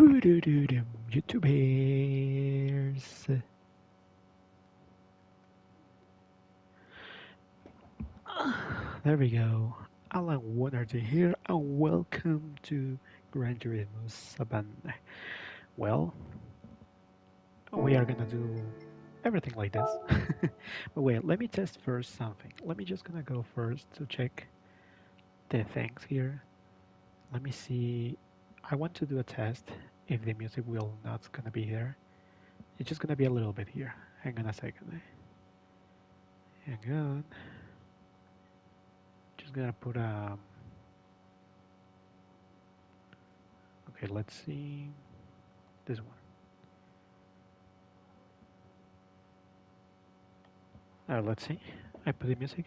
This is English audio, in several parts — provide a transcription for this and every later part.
YouTubers. There we go. Alan1RT here, and welcome to Gran Turismo 7. Well, we are gonna do everything like this. But wait, let me test first something. Let me just gonna go first to check the things here. Let me see. I want to do a test if the music will not gonna be there. It's just gonna be a little bit here. Hang on a second. Hang on. Just gonna put okay, let's see this one. Let's see. I put the music.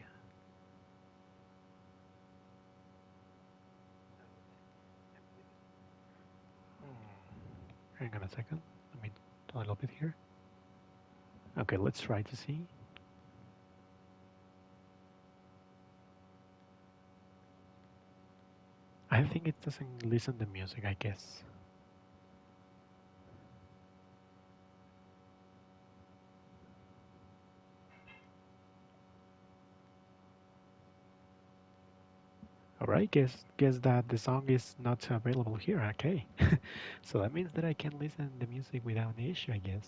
Hang on a second. Let me do a little bit here. Okay, let's try to see. I think it doesn't listen to music, I guess. Alright, guess that the song is not available here, okay. So that means that I can listen to the music without any issue, I guess.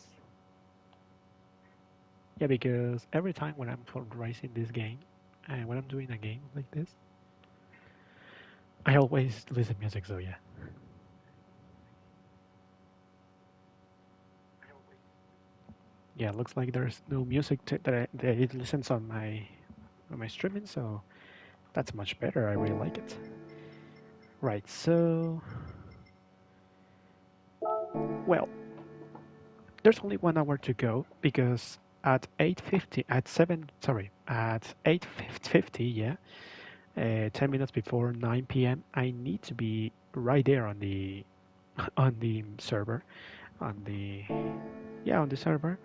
Yeah, because every time when I'm racing this game, and when I'm doing a game like this, I always listen music, so yeah. Yeah, it looks like there's no music that it listens on my streaming, so that's much better. I really like it. Right, so well, there's only 1 hour to go because at 8:50, at 7, sorry, at 8:50, yeah, 10 minutes before 9 p.m., I need to be right there on the on the server, on the yeah, on the server.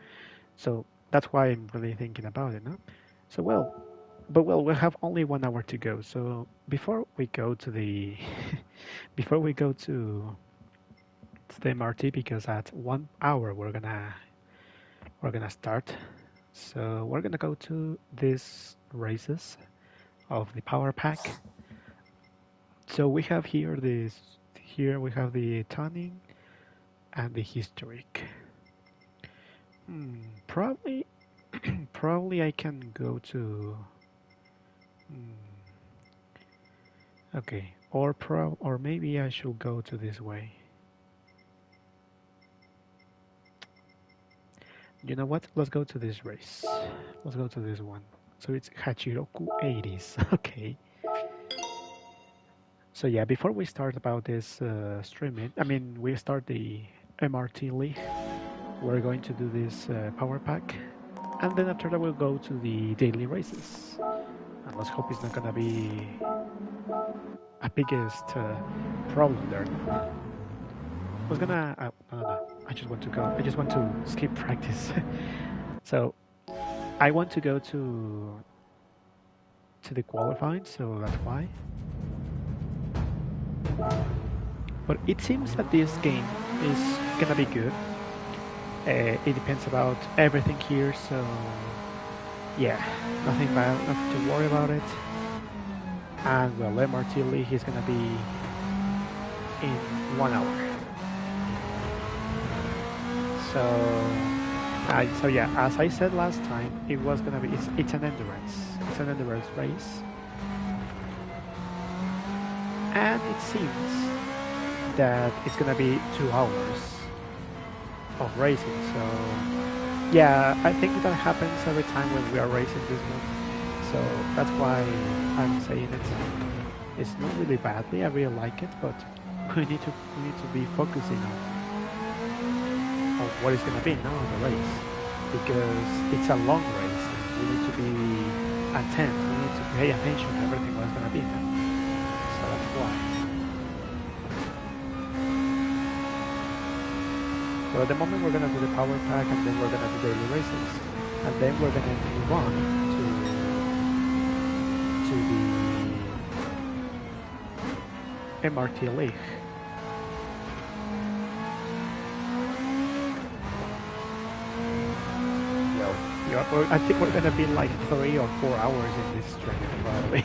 So that's why I'm really thinking about it, no? So well, we have only 1 hour to go. So before we go to the before we go to the MRT, because at 1 hour we're gonna start. So we're gonna go to these races of the power pack. So we have here we have the tuning and the historic. Probably probably I can go to okay, or maybe I should go to this way. You know what? Let's go to this race. Let's go to this one. So it's Hachiroku 80s. Okay. So yeah, before we start about this streaming, I mean, we start the MRT League. We're going to do this power pack, and then after that we'll go to the daily races. And let's hope it's not gonna be a biggest problem there. I was gonna, no. I just want to go. I just want to skip practice. So I want to go to the qualifying, so that's why. But it seems that this game is gonna be good. It depends about everything here, so yeah, nothing to worry about it. And well, MRT League is gonna be in 1 hour. So yeah, as I said last time, it was gonna be it's an endurance race, and it seems that it's gonna be 2 hours of racing. So yeah, I think that happens every time when we are racing this one. So that's why I'm saying it. It's not really badly. I really like it, but we need to be focusing on what it's gonna be now in the race, because it's a long race. And we need to be attentive. We need to pay attention to everything what's gonna be there. So that's why. So at the moment we're gonna do the power pack, and then we're gonna do daily races, and then we're gonna move on to the MRT League. I think we're gonna be like 3 or 4 hours in this train probably.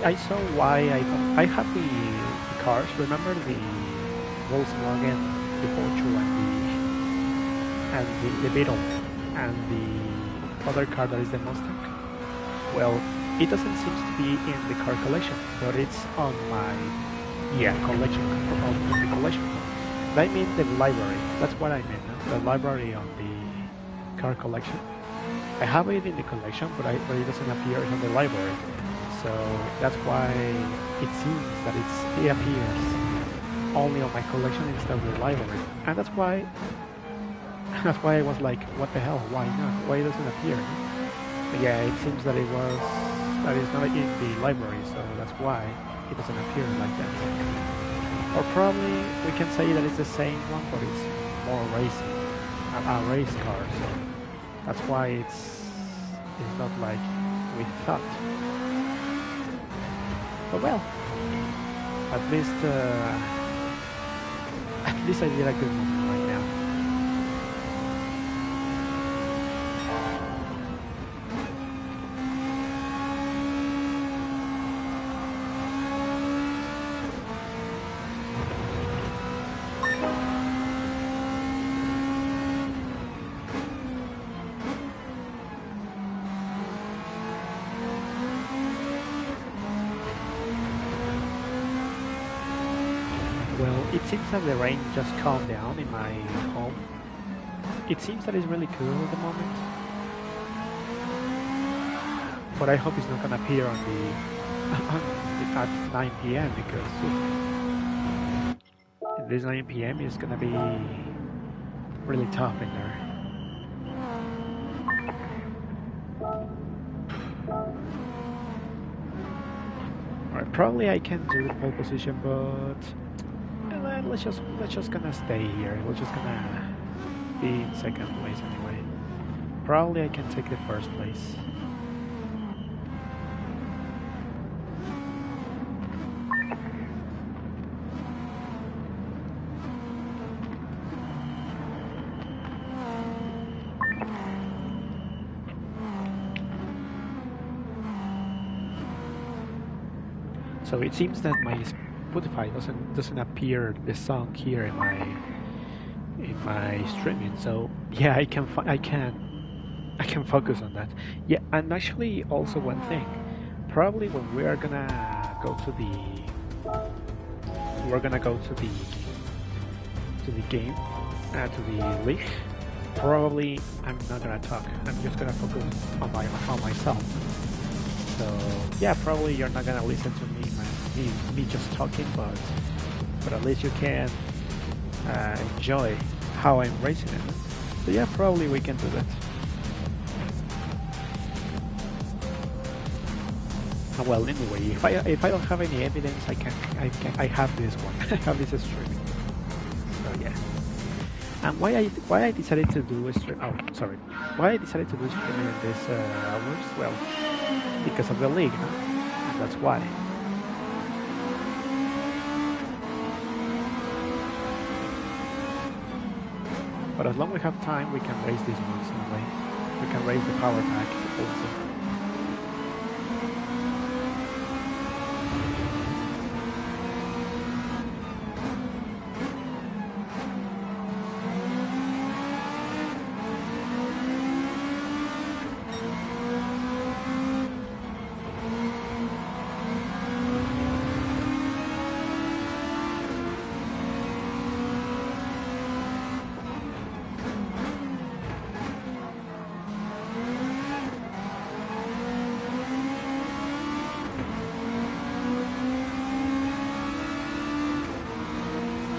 I saw why I don't. I have the cars. Remember the Volkswagen, the Porsche, and the Beetle, and the other car that is the Mustang. Well, it doesn't seem to be in the car collection, but it's on my collection on the collection. I mean the library. That's what I mean. No? The library on the car collection. I have it in the collection, but it doesn't appear in the library. So that's why it seems that it appears only on my collection instead of the library, and that's why I was like, what the hell? Why not? Why doesn't it appear? But yeah, it seems that it's not in the library, so that's why it doesn't appear like that. Or probably we can say that it's the same one, but it's more racing, a race car. So that's why it's not like we thought. But well, at least I did a good moment right now. Well, it seems that the rain just calmed down in my home. It seems that it's really cool at the moment. But I hope it's not gonna appear on at 9 p.m. because this 9 p.m. is gonna be really tough in there. Alright, probably I can do the pole position, but let's just gonna stay here. We're just gonna be in second place anyway. Probably I can take the first place. So it seems that my Spotify doesn't appear the song here in my streaming. So yeah, I can focus on that. Yeah, and actually also one thing, probably when we're gonna go to the game, to the league. Probably I'm not gonna talk. I'm just gonna focus on myself. So yeah, probably you're not gonna listen to me just talking, but at least you can enjoy how I'm racing it. So yeah, probably we can do that. Well, anyway, if I don't have any evidence, I have this one. I have this streaming. So yeah. And why I decided to do stream? Oh, sorry. Why I decided to do streaming in this hours? Well, because of the league, no? And that's why. But as long as we have time, we can raise these ones in a way. We can raise the power pack also.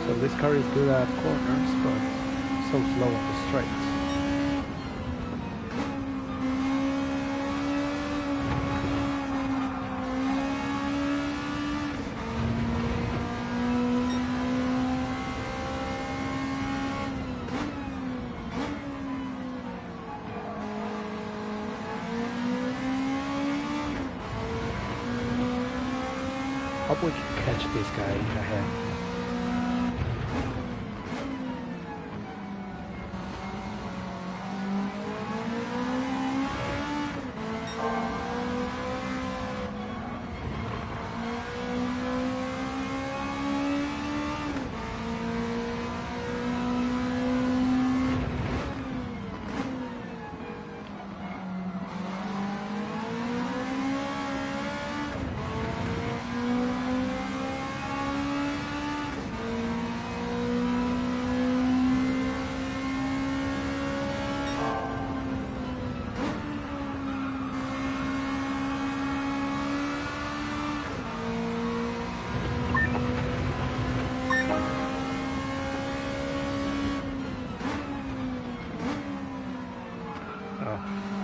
So this car is good at corners, but so slow on the straights. hope we can catch this guy ahead.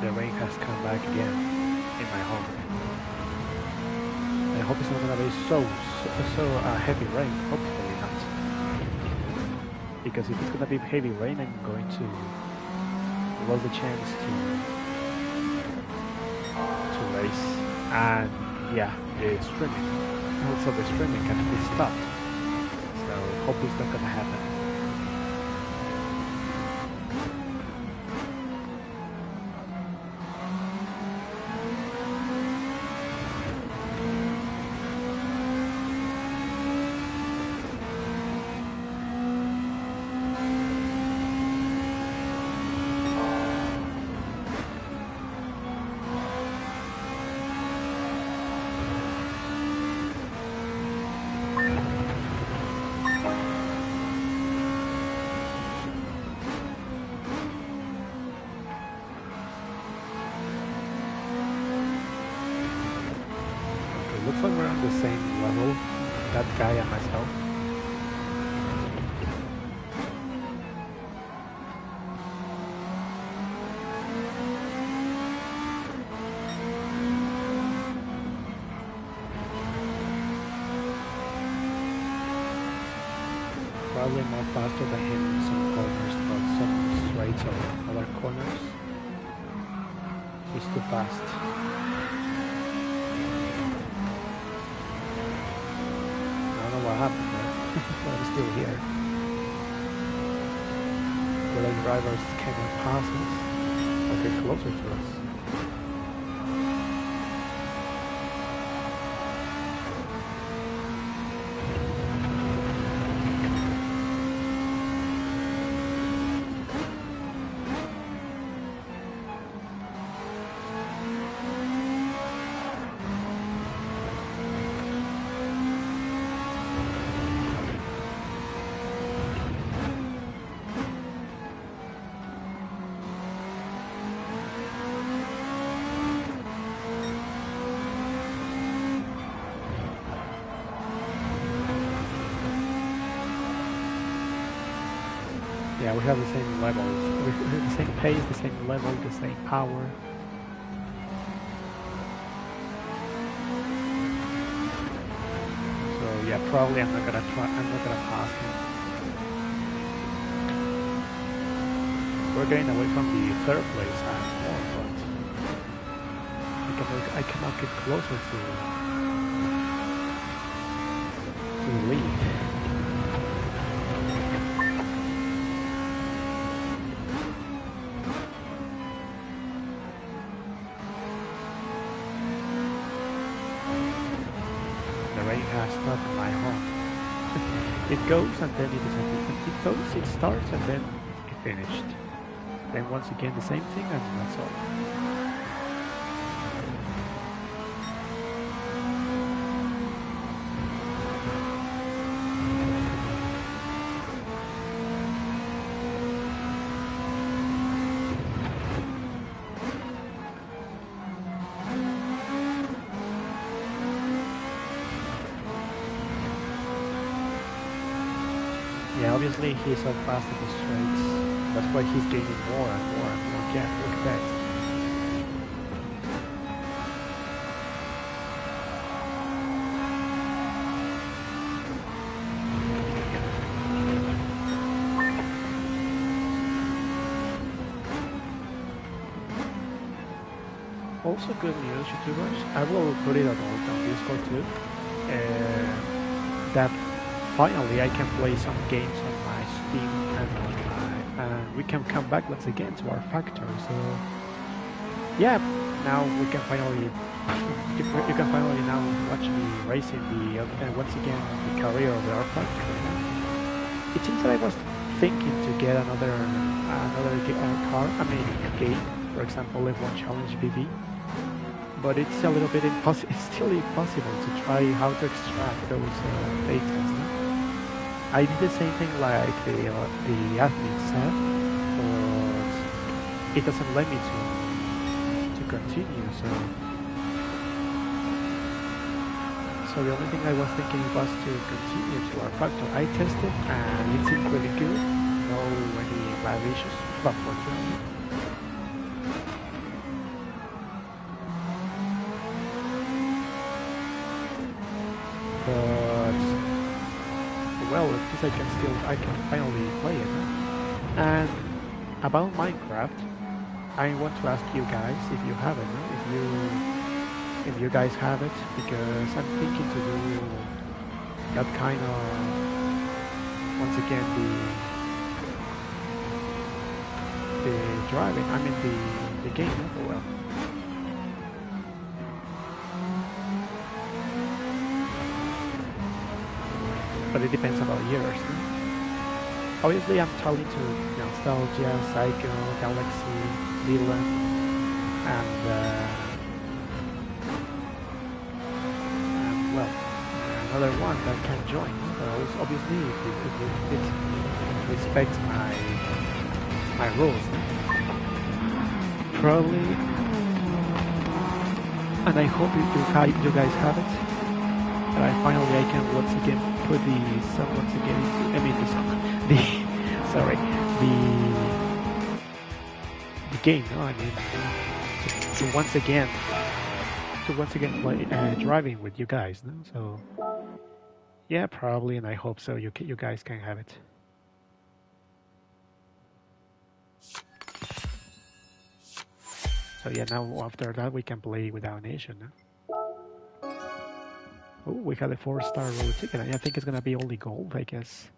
The rain has come back again in my home. I hope it's not gonna be so heavy rain. Hopefully not. Because if it's gonna be heavy rain, I'm going to lose the chance to race. And yeah, the streaming. Also, the streaming can be stopped. So hope it's not gonna happen. Looks like we're on the same level, that guy and myself. Probably more faster than him in some corners, but some straights or other corners. He's too fast. What happened there? But I'm still here. The other drivers cannot pass us or get closer to us. Yeah, we have the same levels, the same pace, the same level, the same power. So yeah, probably I'm not gonna pass him. We're getting away from the third place and more, but I cannot get closer to the lead. Has stopped my home. It goes and then it disappears. It goes, it starts and then it finished. Then once again the same thing and that's all. Yeah, obviously he's so fast in the straights. That's why he's gaining more and more and more gap. Look at that. Also good news, YouTubers. I will put it on Discord too. that finally I can play some games on my Steam and on my, and we can come back once again to our factory. So yeah, now we can finally you can finally now watch me racing the once again the career of our factory. It seems that I was thinking to get another car, I mean game, for example F1 Challenge BB, but it's a little bit impossible. It's still impossible to try how to extract those data. I did the same thing like the admin said, but it doesn't let me to continue. So the only thing I was thinking was to continue to our factor. I tested and it seemed really good. No any violations, but fortunately. But well, at least I can finally play it. And about Minecraft, I want to ask you guys if you have it, if you guys have it, because I'm thinking to do that kind of once again the driving. I mean the game. Oh well. But it depends about years. Obviously, I'm talking to Nostalgia, Psycho, Galaxy, Dylan, and well, another one that can join. Obviously, it respects my rules. Probably, and I hope you guys have it. And I can once again put the song once again into, I mean the song, sorry, the game, no, I mean to once again play driving with you guys, no? So yeah, probably, and I hope so. You guys can have it. So yeah, now after that we can play without nation. No? Oh, we had a 4-star road ticket. I think it's gonna be only gold, I guess.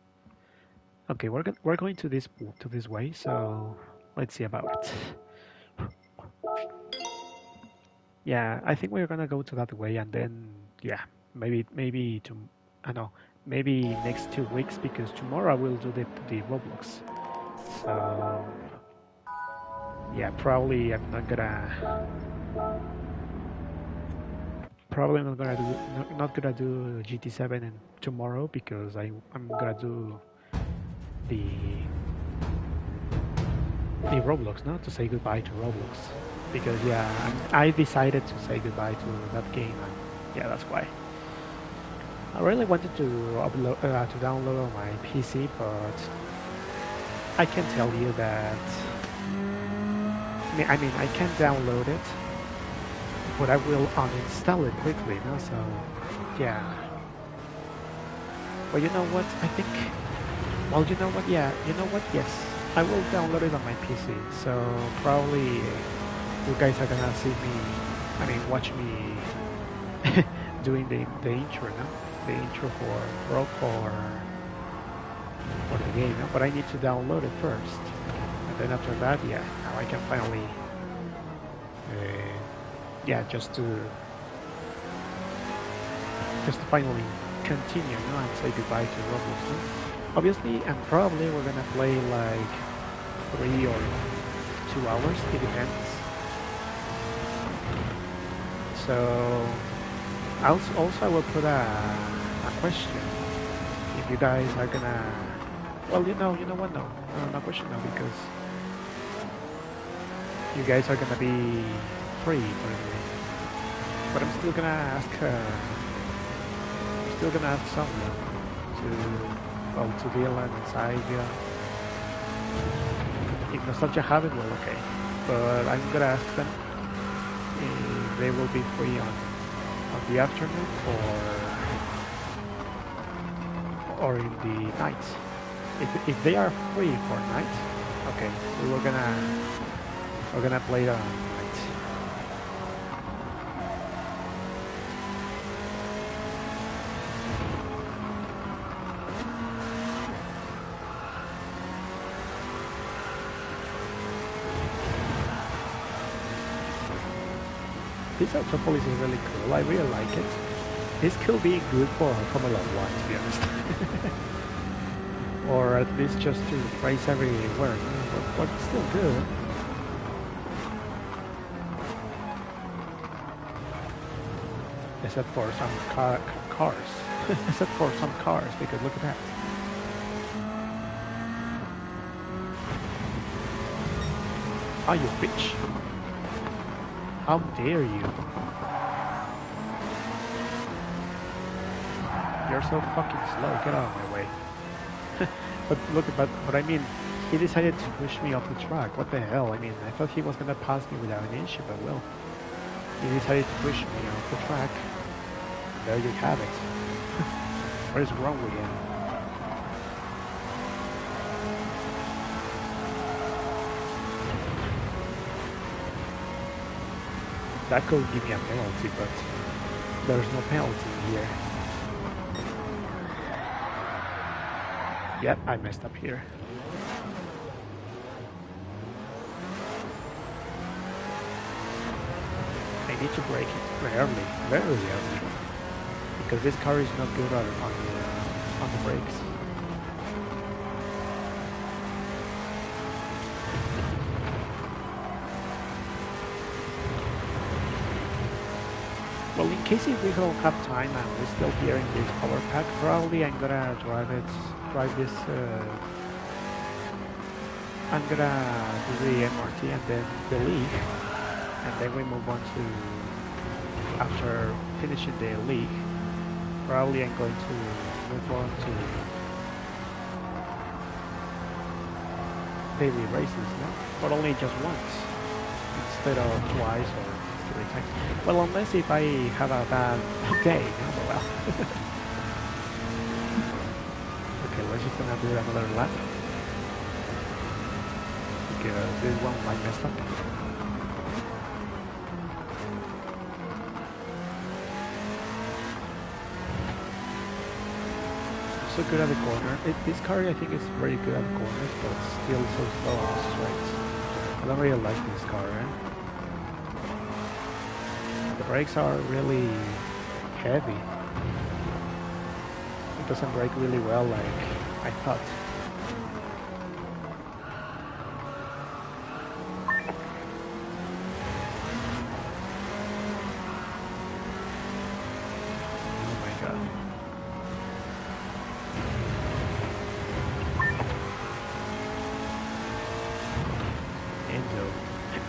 Okay, we're going to this way, so let's see about it. Yeah, I think we're gonna go to that way, and then yeah, maybe to I know maybe next 2 weeks, because tomorrow I will do the Roblox. So yeah, probably I'm not gonna do GT7 and tomorrow, because I'm gonna do the Roblox, no, to say goodbye to Roblox, because yeah, I decided to say goodbye to that game, and yeah, that's why. I really wanted to download on my PC, but I can tell you that I mean I can download it, but I will uninstall it quickly, no? So yeah. Well, you know what? I think. Well, you know what? Yeah, you know what? Yes, I will download it on my PC. So probably you guys are gonna see me. I mean, watch me doing the intro, no? The intro for the game, no? But I need to download it first, and then after that, yeah, now I can finally. Yeah, just to finally continue, no, and say goodbye to Roblox. No? Obviously, and probably we're gonna play like 3 or 2 hours. It depends. So, also I will put a question. If you guys are gonna, well, you know what? No, no question, no, because you guys are gonna be free for the. But I'm still gonna ask. Someone to Dylan and Saiga. If Nostalgia have it, well, okay. But I'm gonna ask them if they will be free on the afternoon or in the night. If they are free for night, okay, we're gonna play it on night. This Autopolis is really cool. I really like it. This could be good for Formula 1, to be honest. Or at least just to race everywhere. But it's still good. Except for some cars. Except for some cars, because look at that. Oh, you bitch. How dare you? You're so fucking slow. Get out of my way. But look, but I mean, he decided to push me off the track. What the hell? I mean, I thought he was gonna pass me without an issue, but well, he decided to push me off the track. There you have it. What is wrong with him? That could give me a penalty, but there's no penalty here. Yep, I messed up here. I need to brake it early, very early, because this car is not good on the brakes. Well, in case if we don't have time and we're still here in this power pack, probably I'm gonna drive this. I'm gonna do the MRT and then the league, and then we move on to, after finishing the league, probably I'm going to move on to daily races, no? But only just once, instead of twice or 3 times. Well, unless if I have a bad day, no, but well. Okay, we're just gonna do another lap. Because this one might mess up. So good at the corner. This car I think is very good at the corners, but still so slow on the straights. I don't really like this car, eh? The brakes are really heavy. It doesn't brake really well like I thought. Oh my god.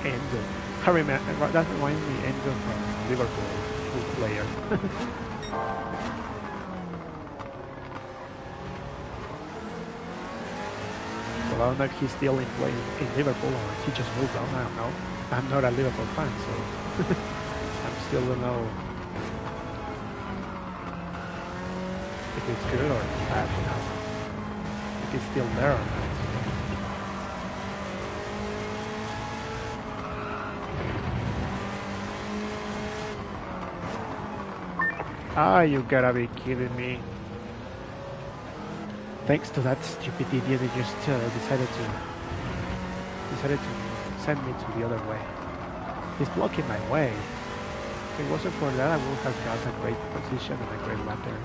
Enzo. I remember, that reminds me Enzo from Liverpool, good player. Well, I don't know if he's still playing in Liverpool or he just moved on, I don't know. I'm not a Liverpool fan, so I'm still don't know if it's good or bad, you know. If it's still there or not. Ah, you gotta be kidding me. Thanks to that stupid idiot, they just decided to send me to the other way. He's blocking my way. If it wasn't for that, I would have got a great position and a great lap there.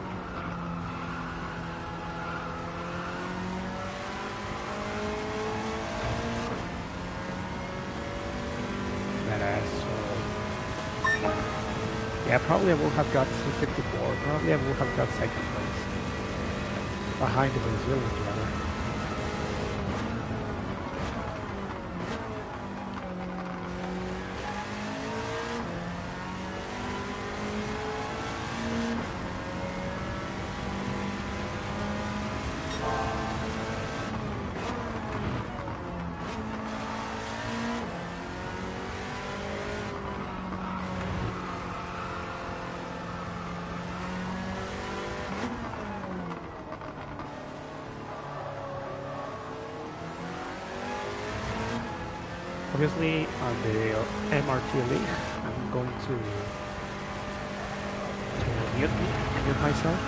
That asshole. Yeah, probably I would have got 54. Probably I would have got second place. Behind the Brazilian driver. Obviously, on the MRT league, I'm going to mute myself.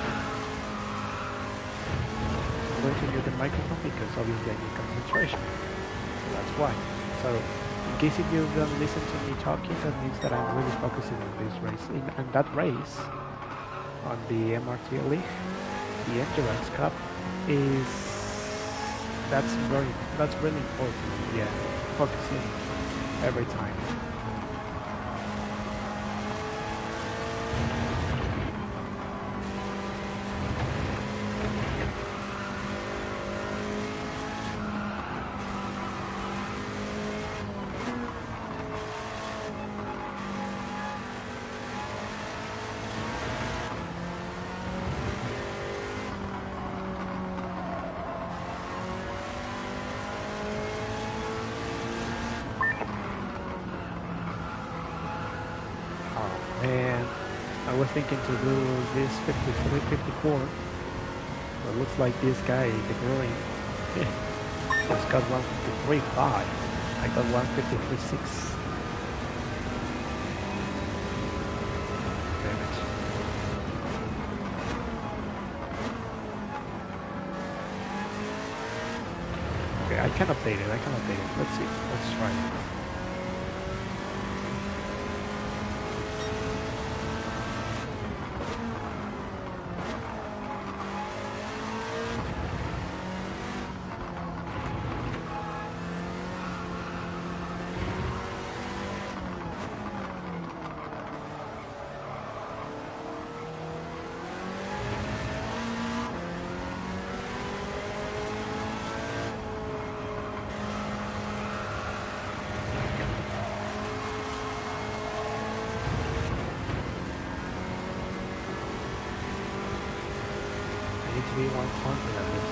I'm going to mute the microphone because obviously I need concentration. So that's why. So In case if you don't listen to me talking, that means that I'm really focusing on this race. And that race on the MRT League, the Endurance Cup, is that's really important. Yeah, focusing every time. And I was thinking to do this 53, 54, but it looks like this guy, the growing, has got 153.5. I got 153.6. Damn it. Okay, I can update it. Let's see. Let's try it. To be 100 at least.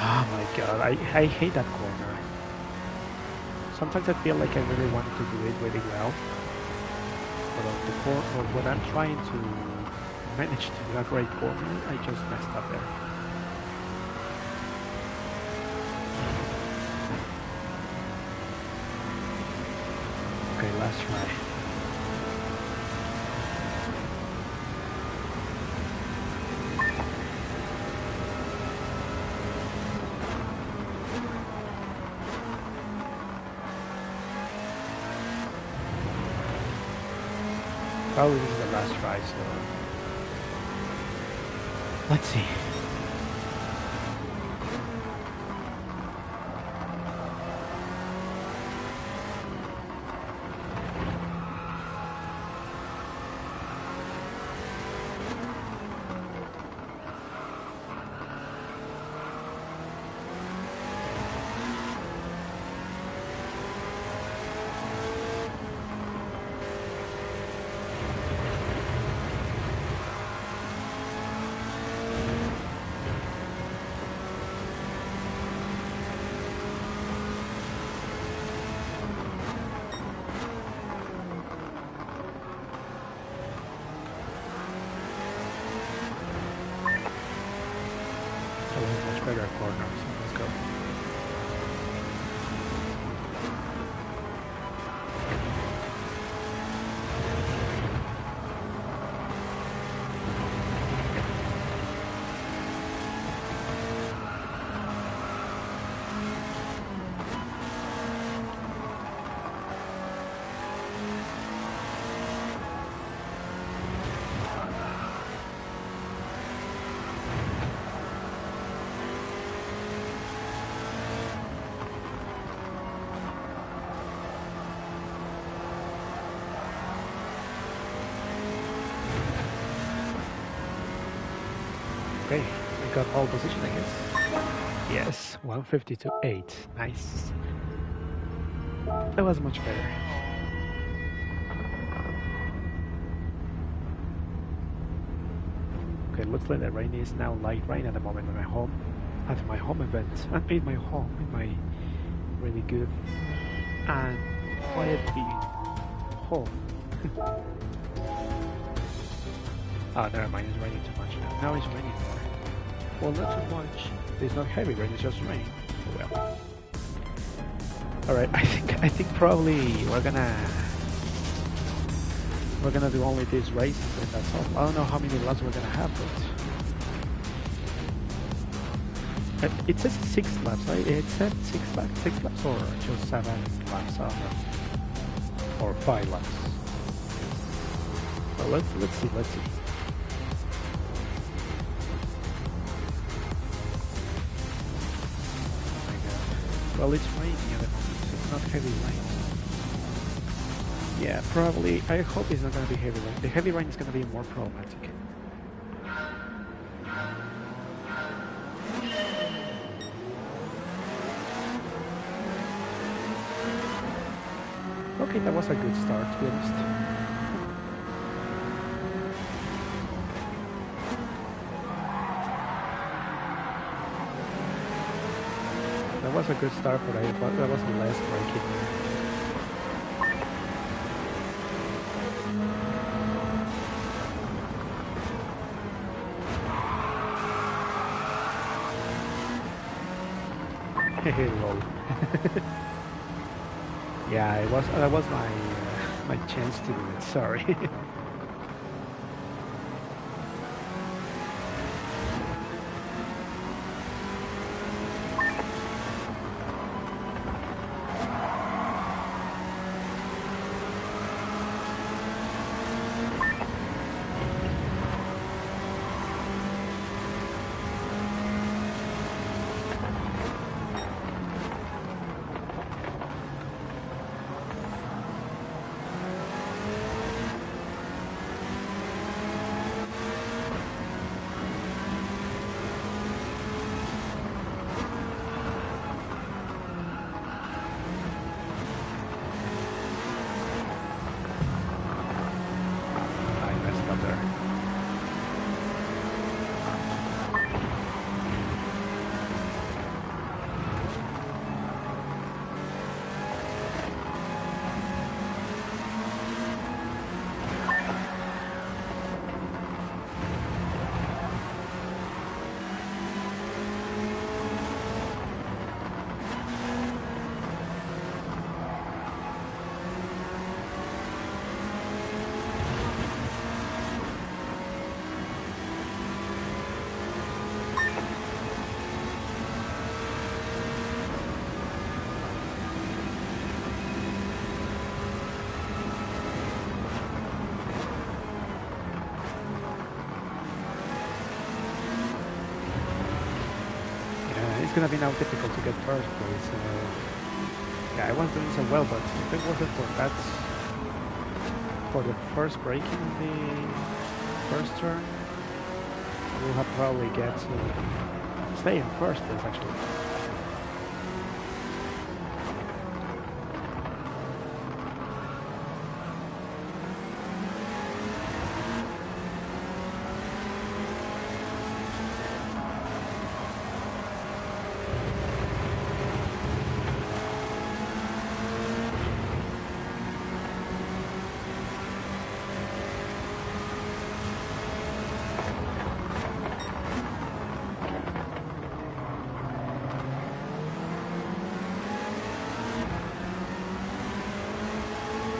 Oh my god, I hate that corner. Sometimes I feel like I really wanted to do it really well, but on the corner, when I'm trying to manage to do a great corner, I just messed up there. Okay, last try. Probably this is the last try, so let's see. Much better corner, so let's go. Okay, we got pole position, I guess. Yes, 150 to 8. Nice. That was much better. Okay, looks like the rain is now light rain at the moment when I'm home. at my home event, and in my home, in my really good and quiet being home. Oh, never mind, it's raining too much now. Now it's raining more. Well, not too much. It's not heavy rain, it's just rain. Well. Alright, I think probably we're gonna do only this race and that's all. I don't know how many laps we're gonna have, but it says 6 laps, right? It said 6 laps or just 7 laps or 5 laps. Well, let's see. Oh my god. Well, it's raining at the moment. It's not heavy rain. Yeah, probably. I hope it's not going to be heavy rain. The heavy rain is going to be more problematic. Okay, that was a good start, to be honest. That was a good start, but that was the last braking. Hehe, lol. Yeah, that was my chance to do it. Sorry. It's gonna be now difficult to get first place. Yeah, I was doing so well, but if it wasn't for that, for the first braking in the first turn, I will have probably get to stay in first place actually.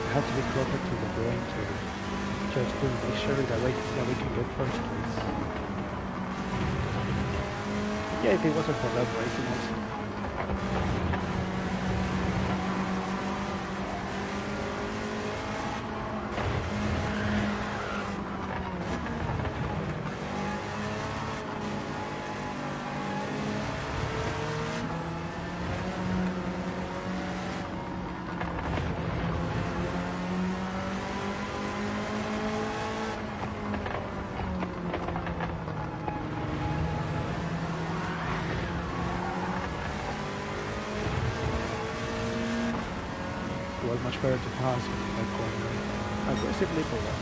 Have to be closer to the brain to just to make sure that we can get first place. Yeah, if it wasn't for that racing also. It was much better to pass in that corner aggressively below.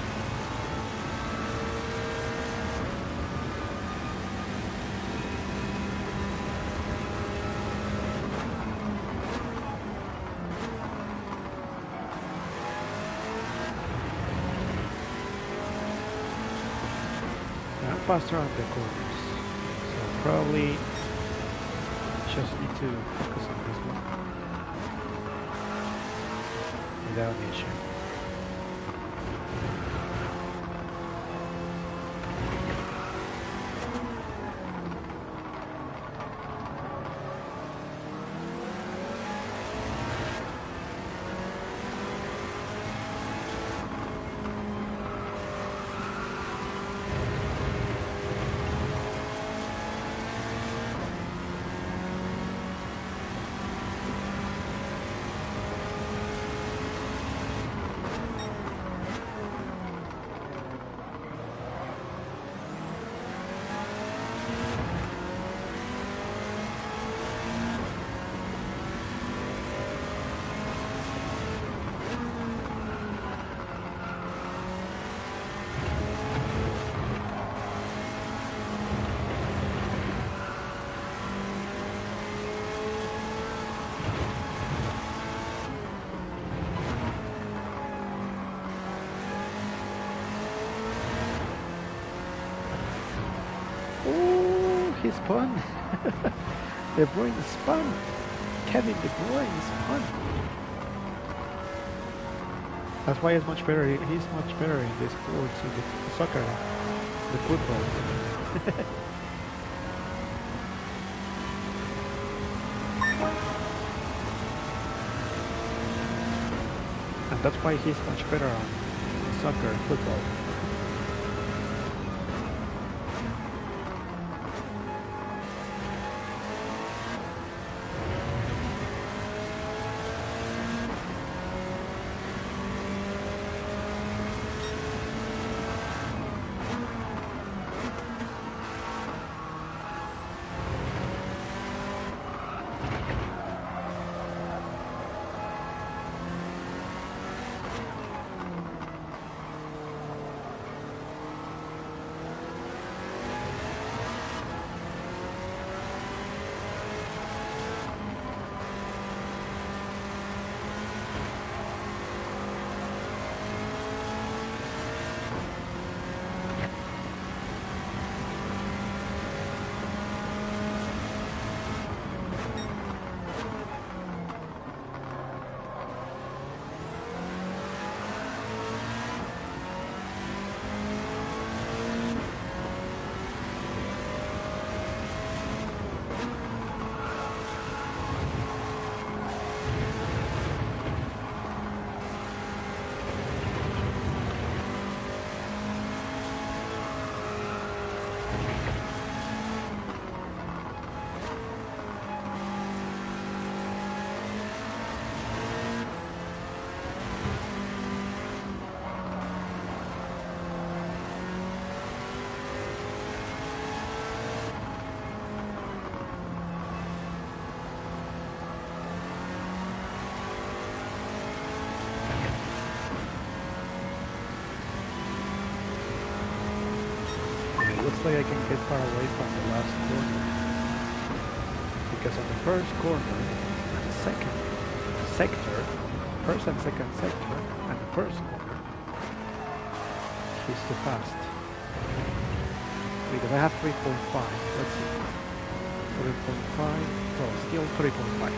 faster on the corners. So probably just need to focus on this one without an issue. He spun. De Bruyne spun. Kevin De Bruyne spun. That's why he's much better. He's much better in this sports, in the soccer, the football. And that's why he's much better on soccer and football. Looks like I can get far away from the last corner, because on the first corner and the second sector, first and second sector, and the first corner, he's too fast. Because I have 3.5, let's see, 3.5, well, still 3.5.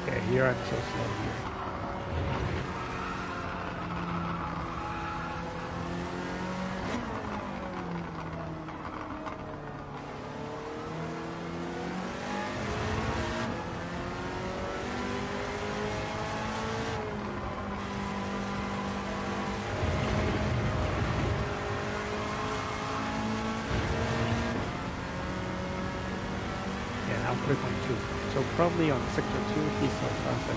Okay, here I'm so slow here. Now 3.2. So probably on sector 2 he's so fast.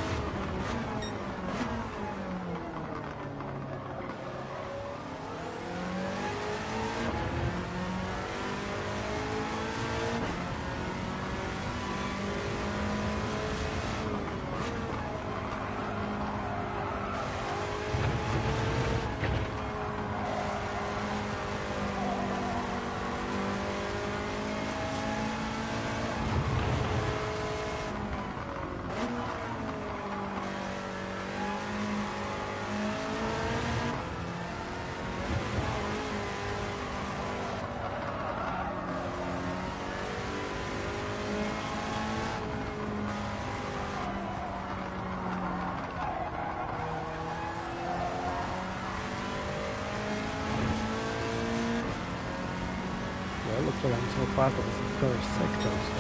well, looks like I'm so fast on the first sector, so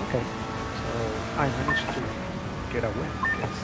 okay. So I managed to get a win, I guess.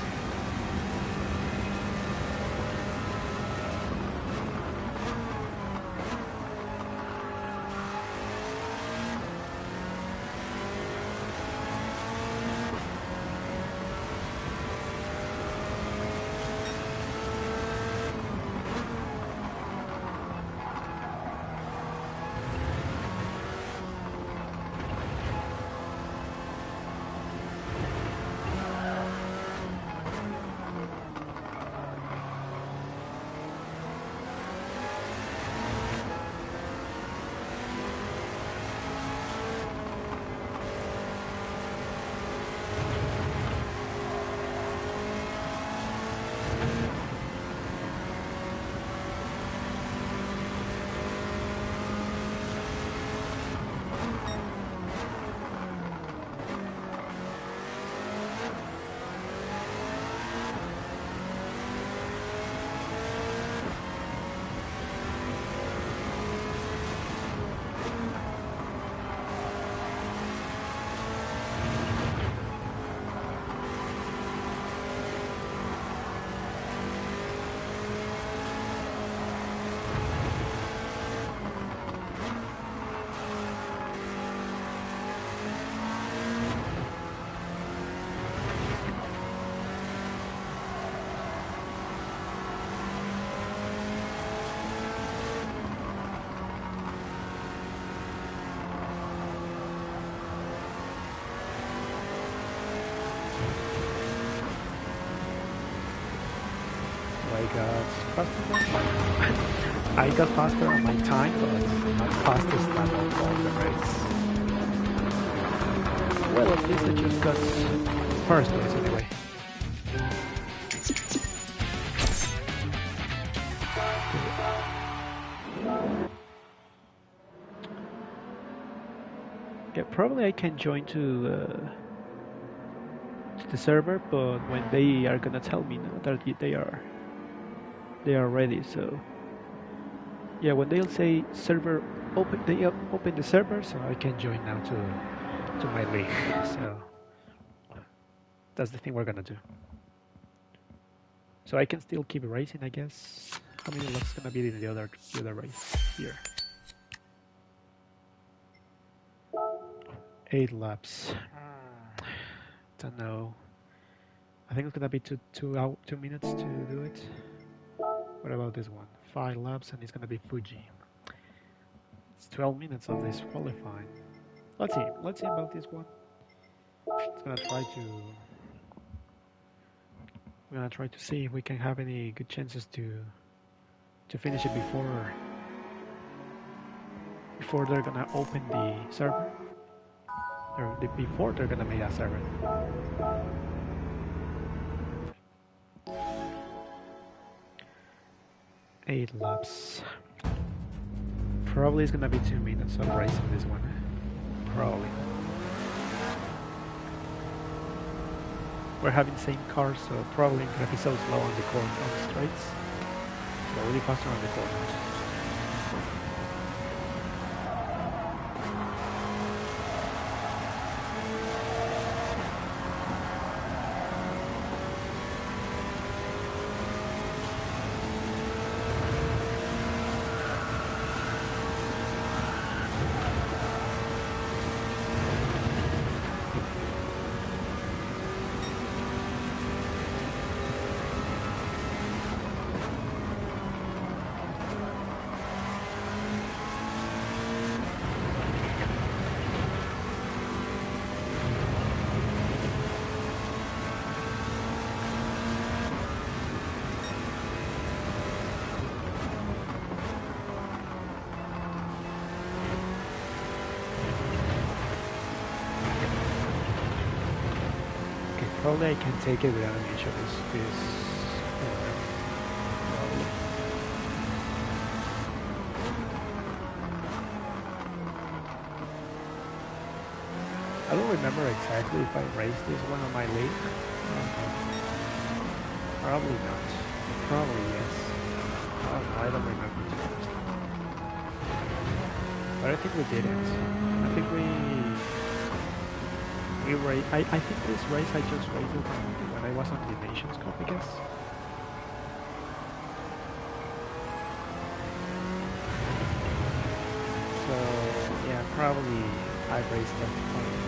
I got faster on my time, but not fastest time of all the race. Well, at least I just got first place anyway. Yeah, probably I can join to the server, but when they are gonna tell me now that they are ready, so yeah, when they'll say server open, they open the server, so I can join now to my league. So that's the thing we're gonna do. So I can still keep racing, I guess. How many laps gonna be in the other race here? 8 laps. Don't know. I think it's gonna be 2 minutes to do it. What about this one? 5 laps, and it's gonna be Fuji. It's 12 minutes of this qualifying. Let's see. Let's see about this one. It's gonna try to. We're gonna try to see if we can have any good chances to finish it before they're gonna open the server, or before they're gonna make a server. Eight laps. Probably it's gonna be 2 minutes of racing this one. Probably. We're having the same car, so probably gonna be so slow on the corner, on the straights, but really faster on the corners. Probably I can take it without any issue. I don't remember exactly if I raced this one on my league. Probably not. Probably yes. I don't remember. but I think we did it. I think we I think this race I just raced it when I was on the Nations Cup, I guess. So yeah, probably I raced on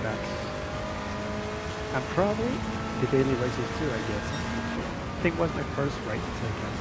that, and probably the daily races too, I guess. I think it was my first race, I guess.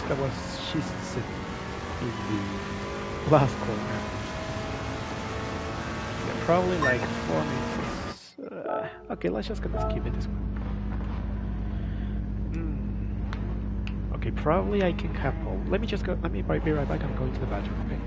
That was she's sitting in the last corner. Yeah, probably like 4 minutes. Okay, let's just gonna skip it this one. Okay, probably I can have all. Let me just go. Let me be right back. I'm going to the bathroom. Okay.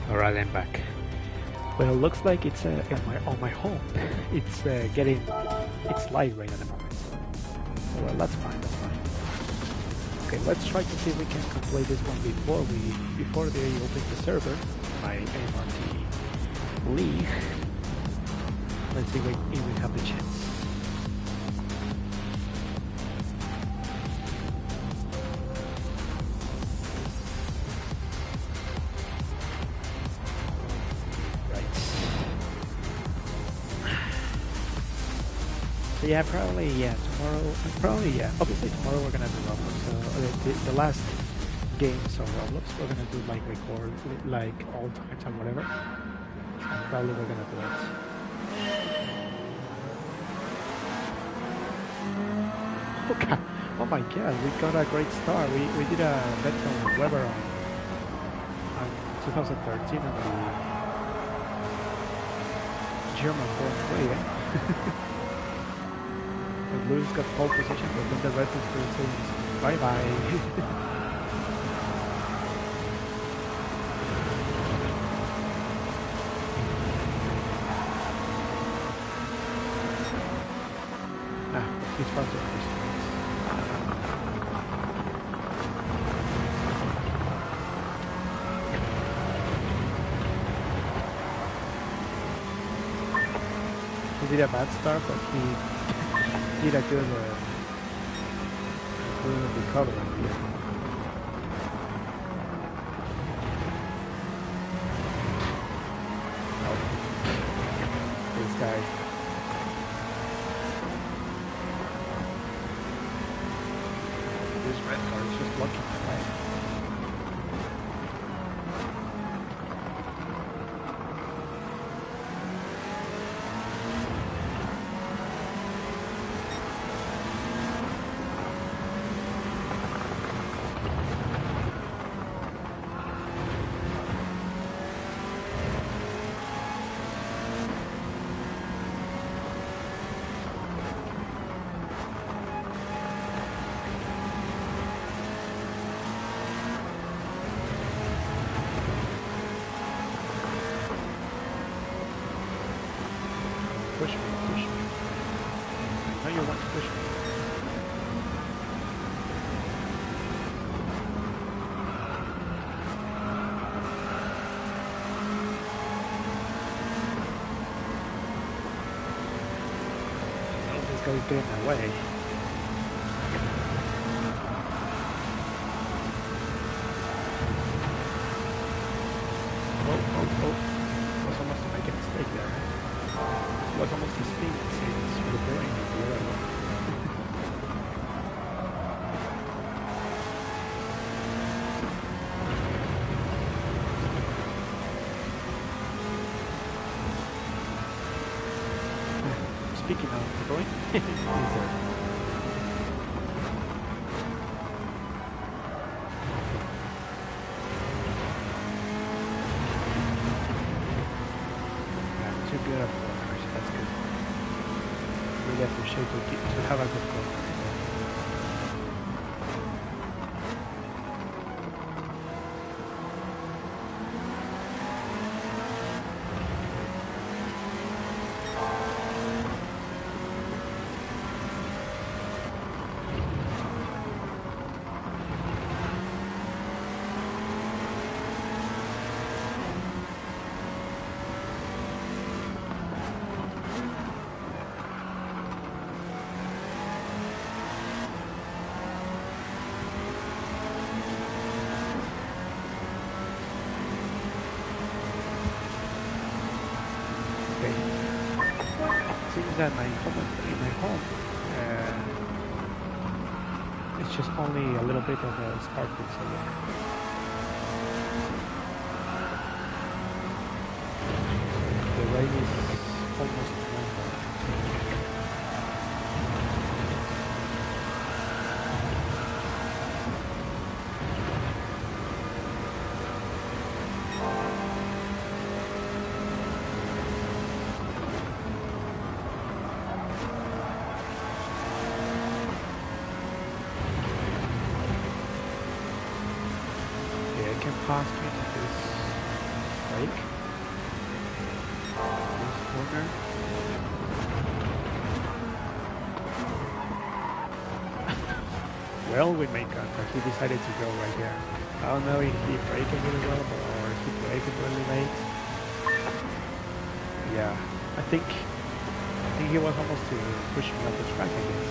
Alright, I'm back. Well, it looks like it's on my home. It's it's light rain at the moment. Well, that's fine. That's fine. Okay, let's try to see if we can complete this one before they open the server. My MRT league. Let's see if we have the chance. So yeah, probably tomorrow, obviously tomorrow we're gonna do Roblox. So the last games of Roblox we're gonna do like record like all times and whatever. So probably we're gonna do it. Okay. Oh my god, we got a great start. We did a bet on Weber on 2013 on the German Grand Prix. Lewis got pole position, but then the rest is still saying bye bye. He's faster first. He did a bad start, but he did a good recovery here. blocking my way. Push me, push me. I know you want to push me. Oh, this guy's getting in my way. Oh. Was almost making a mistake there. Was almost a speed since we're going in the other one. Speaking of going, I'm too good at corners, that's good. Really appreciate to have a good corner. Seems that in my home, it's just only a little bit of a sparkle, so yeah. The rain is almost normal. Pass me to this lake, this corner. Well, we made contact. He decided to go right there. I don't know if he braked really well or if he braked really late. Yeah, I think he was almost pushing me off the track, I guess.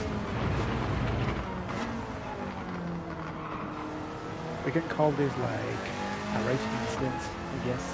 We can call this like a racing incident, I guess.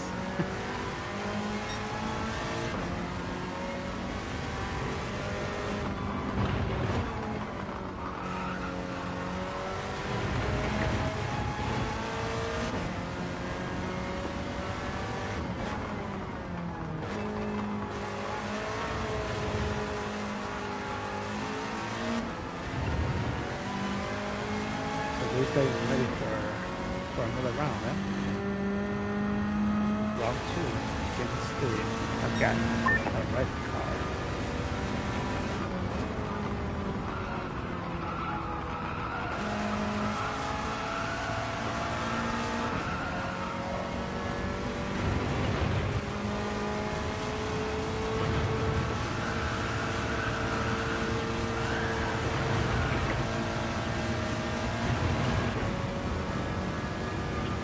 So this guy is ready for another round, eh? Round 2 against a guy in a red car.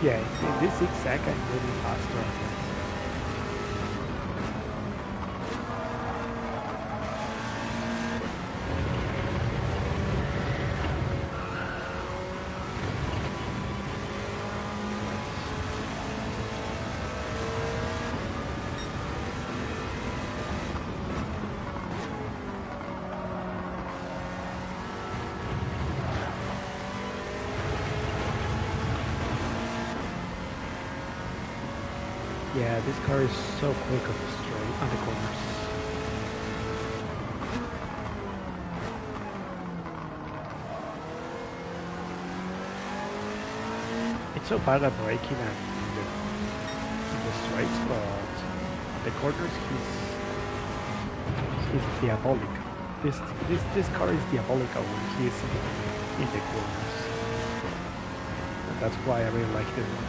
Yeah, in this zigzag I'm really faster, I guess. Yeah, this car is so quick on the straight, on the corners. It's so bad at braking and in the straights, but on the corners he's diabolical. This car is diabolical when he's in the corners, and that's why I really like this one.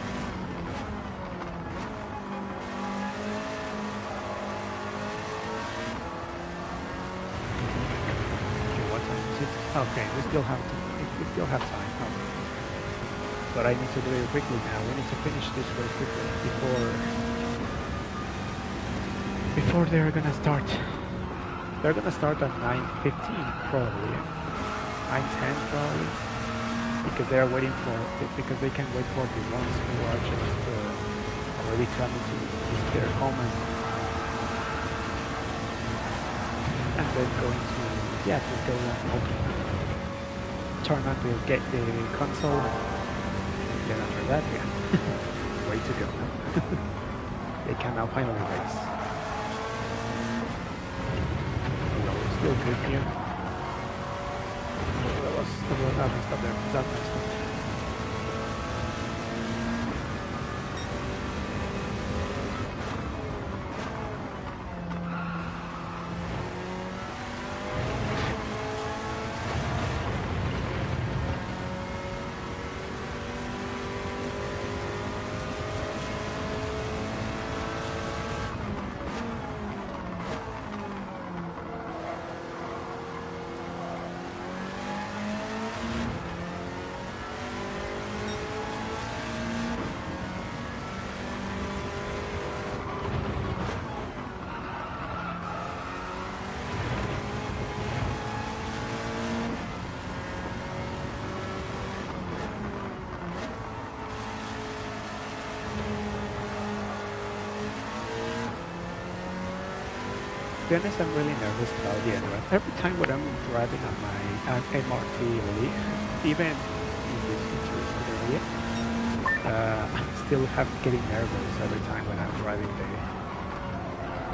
Okay, what time is it? Okay, we still have time. But I need to do it quickly now. We need to finish this very quickly before they're gonna start. They're gonna start at 9:15 probably, 9:10 probably, because they're waiting because they can wait for the ones who are just already traveling to their home and then going to go and turn on get the console. Then after that, way to go. They can now finally race. Well, it's still good here. That messed up there. That messed up. To be honest, I'm really nervous about the end. Every time when I'm driving on my MRT Leaf, even in this interesting area, I'm still getting nervous every time when I'm driving there.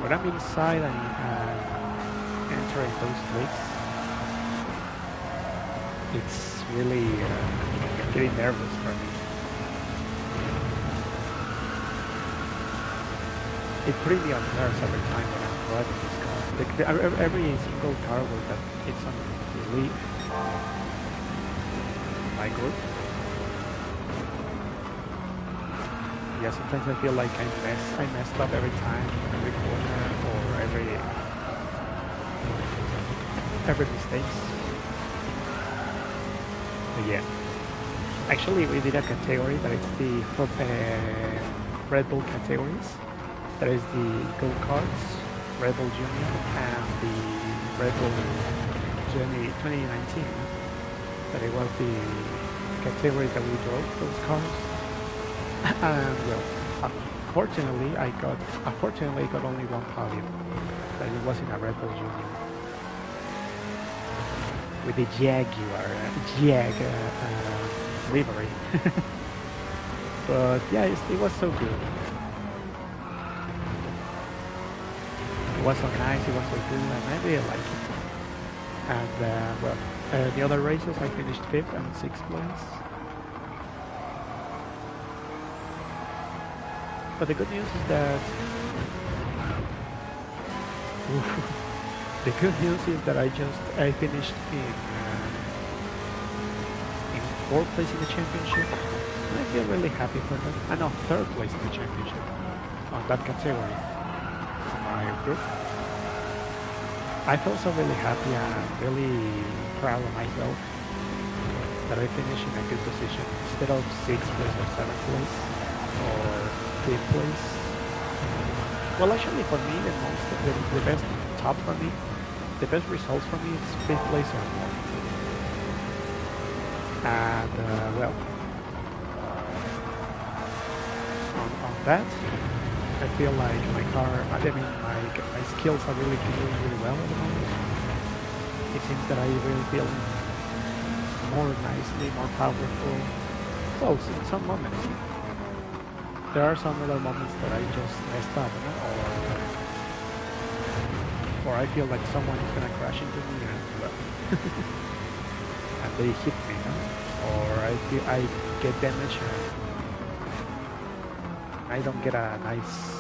When I'm inside and entering those lakes, it's really getting nervous for me. It puts me on nerves every time when I'm driving this car. Every single car that it's on the Leaf, my group. Yeah, sometimes I feel like I messed up every time, every corner, or every mistakes. But yeah, actually we did a category that is the Red Bull categories. That is the go-karts, Red Bull Junior, and the Red Bull Journey 2019. That it was the category that we drove those cars. And well, unfortunately, I got only one podium. That it was in a Red Bull Junior with the Jaguar livery. But yeah, it was so good. It was so nice, it was so good, and I really liked it. And the other races I finished 5th and 6th place. But the good news is that I finished in 4th place in the championship, and I feel really happy for that. No, 3rd place in the championship on that category. My group. I felt so really happy and really proud of myself that I finished in a good position instead of 6th place or 7th place or 5th place. Well, actually, for me, the best top for me, the best results for me is 5th place or more. And well, on that. I feel like my skills are really doing really well at the moment. It seems that I really feel more nicely, more powerful. Well, in some moments. there are some other moments that I just messed up, you know, or I feel like someone is gonna crash into me and well, and they hit me, you know, or I feel I get damaged and I don't get a nice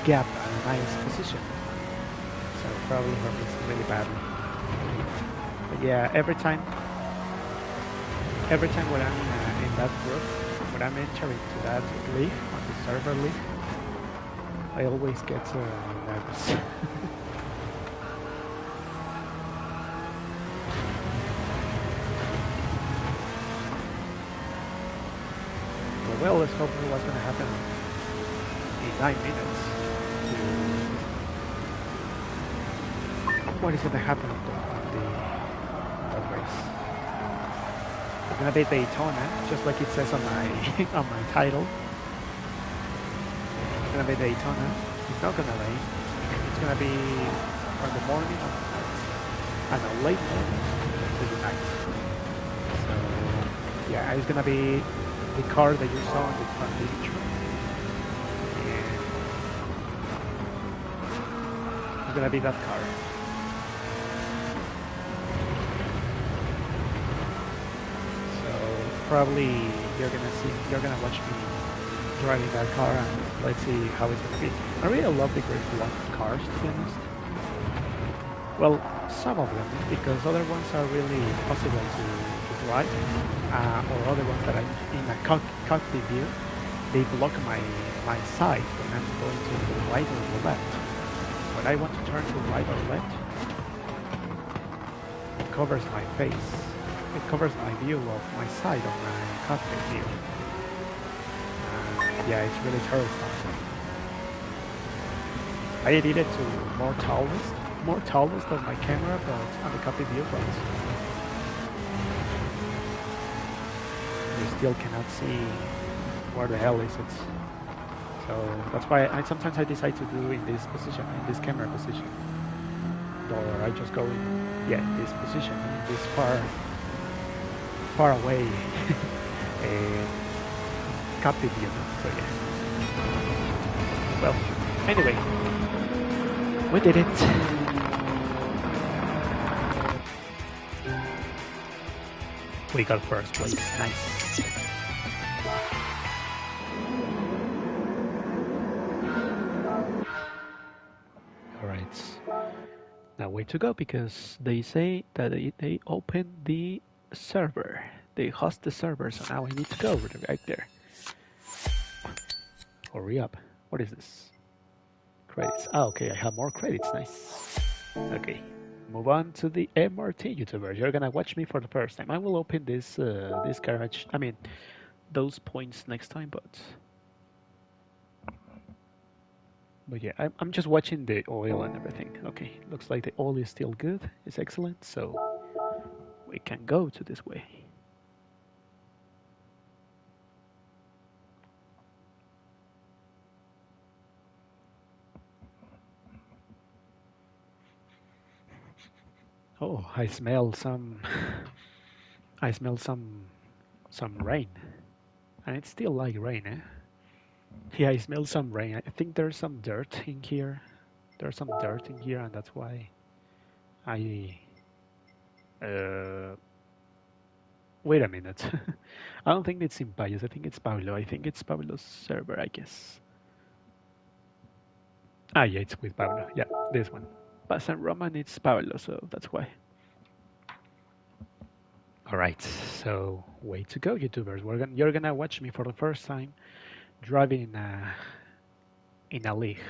gap, a nice position. So probably hurt me really badly. But yeah, every time when I'm in that group, when I'm entering to that league, on the server league, I always get nervous. Well, let's hope what's going to happen in 9 minutes. What is going to happen on the race? It's going to be Daytona, just like it says on my on my title. It's going to be Daytona. It's not going to rain. It's going to be from the morning or night, and a late morning to the night. So yeah, it's going to be the car that you saw in the front picture. And it's going to be that car. Probably you're gonna watch me driving that car, and let's see how it's gonna be. I really love the Great Block cars, to be honest. Well, some of them, because other ones are really possible to drive, or other ones that are in a cockpit view, they block my side when I'm going to the right or the left. When I want to turn to right or left, it covers my face. It covers my view of my side of my cockpit view. Yeah, it's really terrifying. I edited to more tallest of my camera, but on the cockpit view, but you still cannot see where the hell is it. So that's why sometimes I decide to do in this position, in this camera position, or I just go in, yeah, this position, in this far away cockpit view. So yeah. Well, anyway, we did it. We got first place. Nice. All right. Now way to go, because they say that they opened the server. They host the server, so now I need to go right there. Hurry up. What is this? Credits. Ah, okay, I have more credits. Nice. Okay, move on to the MRT YouTubers. You're gonna watch me for the first time. I will open this this garage. I mean, those points next time, but yeah, I'm just watching the oil and everything. Okay, looks like the oil is still good. It's excellent, so we can go to this way. Oh, I smell some. I smell some rain, and it's still like rain, eh? Yeah, I smell some rain. I think there's some dirt in here. There's some dirt in here, and that's why I. Wait a minute. I don't think it's in Payos. I think it's Pablo. I think it's Pablo's server, I guess. Ah, yeah, it's with Pablo. Yeah, this one. But San Roman, it's Pablo, so that's why. All right, so way to go, YouTubers. You're gonna watch me for the first time driving in a league.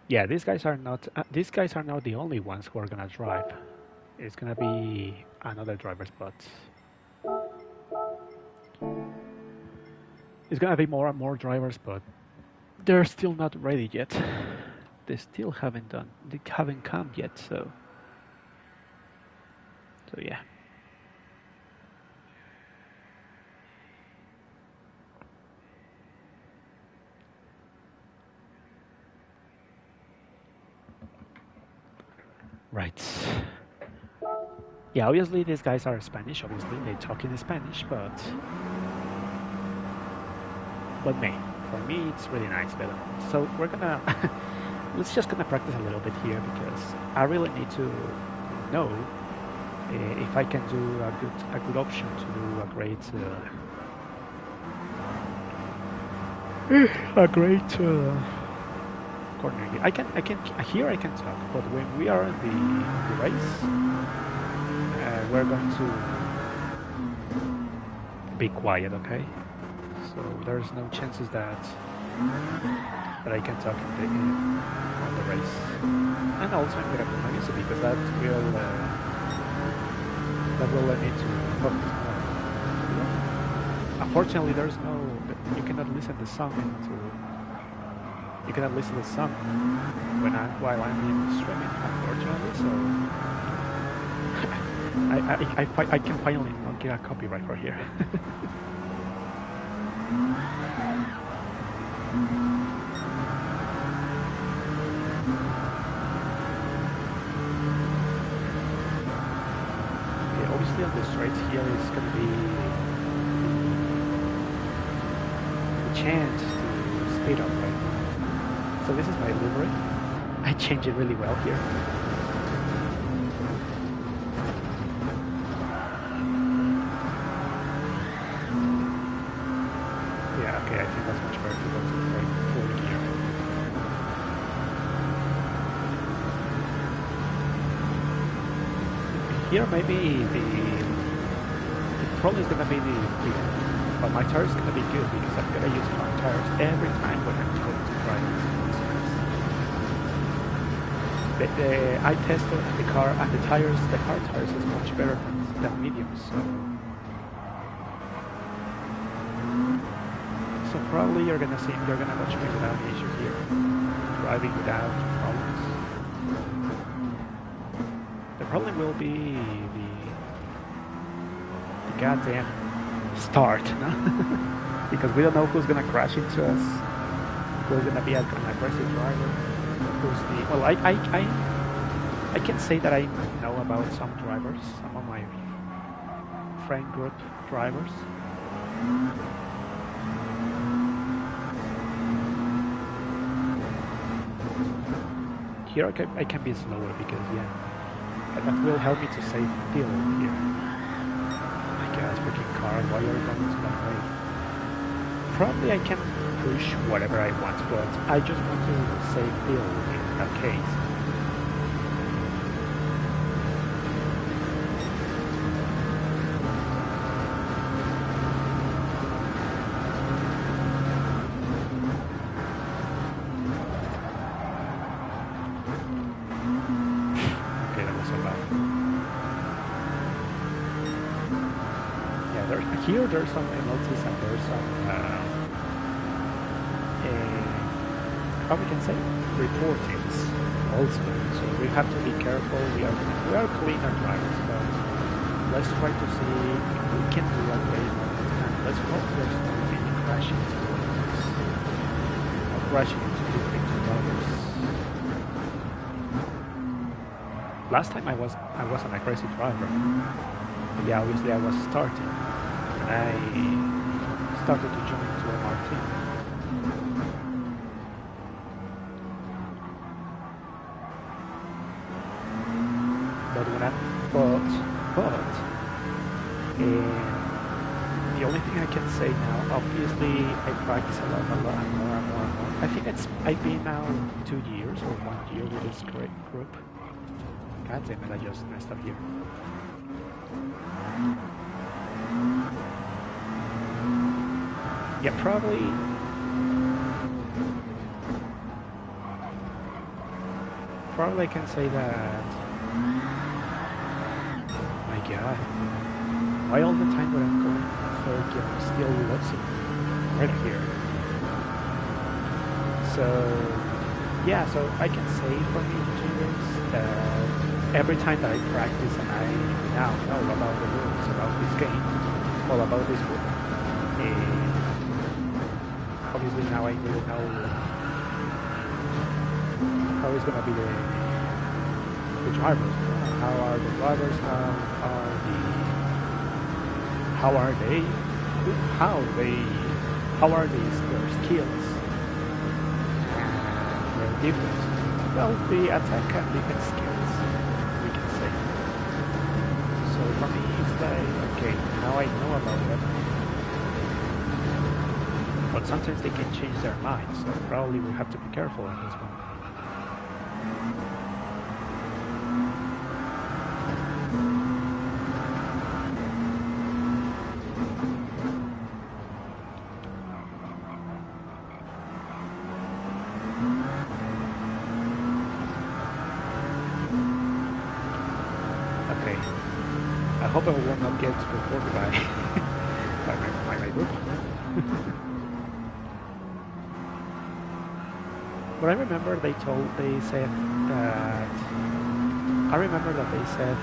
Yeah, these guys are not the only ones who are gonna drive. It's gonna be another driver spot. It's gonna be more and more drivers, but they're still not ready yet. They still haven't come yet, so yeah. Right. Yeah, obviously these guys are Spanish. Obviously they talk in Spanish, but me, for me, it's really nice. But so we're gonna let's just gonna practice a little bit here because I really need to know if I can do a good option to do a great corner here. I can here I can talk, but when we are in the race, we're going to be quiet, okay? So there's no chances that I can talk on the race, and also I'm gonna put my music because that will let me to focus more. Unfortunately, there's no you cannot listen the song you cannot listen to the song while I'm in streaming. Unfortunately, so I can finally not get a copyright for here. Obviously on the straights here is going to be the chance to speed up right now. So this is my livery. I change it really well here. Yeah, okay, I think that's much better to go to the forward gear. Here maybe the problem is gonna be but my tire is gonna be good because I'm gonna use my tires every time when I'm going to drive this. I tested the car and the car tires is much better than mediums, so probably you're gonna watch me without any issue here, driving without problems. The problem will be the goddamn start, no? Because we don't know who's gonna crash into us, who's gonna be an aggressive driver, who's the well. I can say that I know about some drivers, some of my friend group drivers. Here I can be slower because that will help me to save fuel here. My God, freaking car, why are you going to that way? Probably I can push whatever I want, but I just want to save fuel in that case. Here there's some penalties and there's some, how we can say, reportings also. So we have to be careful. We are cleaner drivers, but let's try to see if we can do a great and let's hope there's not any crashing towards or crashing into different drivers. Last time I was an aggressive driver. Yeah, obviously I was starting. I started to join to MRT. But the only thing I can say now, obviously I practice a lot and more. I think I've been now 2 years or 1 year with this great group. God damn it, I just messed up here. Yeah, probably I can say that. My God, why all the time when I'm going third gear I'm still losing right here? So yeah, so I can say for me that every time that I practice and I now know about the rules about this game, all about this book. Obviously now I really know how it's gonna be the drivers, how are the drivers, how are they, how they, how are these their skills and their defense. Well, the attack and defense skills, we can say. So for me, it's like, okay, now I know about it. But sometimes they can change their minds, so probably we have to be careful on this one. Okay, I hope I will not get reported by my group. But I remember they said that, I remember that they said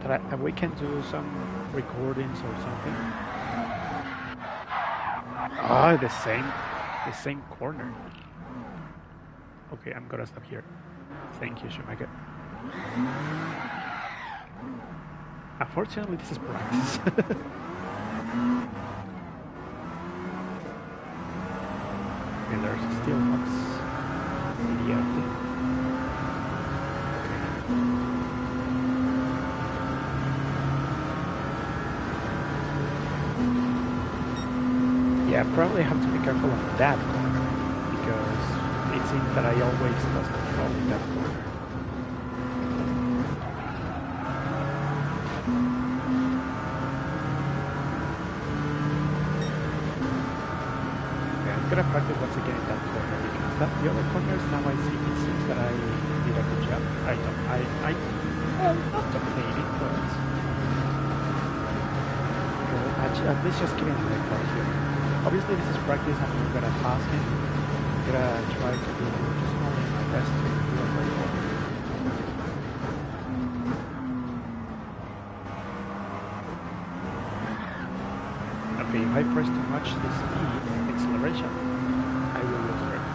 that we can do some recordings or something. Ah, the same corner. Okay, I'm gonna stop here. Thank you, Schumacher. Unfortunately, this is practice. And there's still box immediately. Yeah, probably have to be careful on that corner because it seems that I always lost control in that corner. Okay, I'm gonna practice once again in that corner because the other corners now I see it seems that I did a good job. Well, not dominating, but at least just giving it a car here. Obviously, this is practice. I'm not gonna pass him. I'm gonna try to do just only my best to do it very well. Okay, if I press too much the speed acceleration, I will lose grip.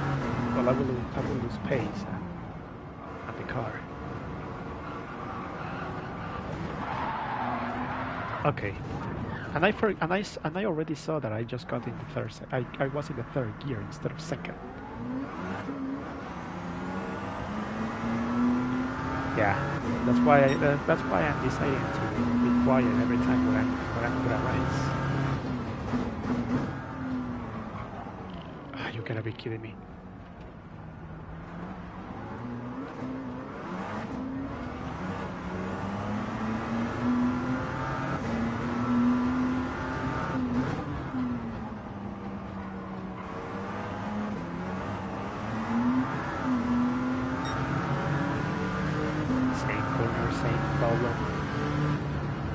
Well, I will lose pace at the car. Okay. And I already saw that I just got in the third. I was in the third gear instead of second. Yeah, that's why I'm deciding to be quiet every time when I'm gonna race. Ah, you gotta be kidding me.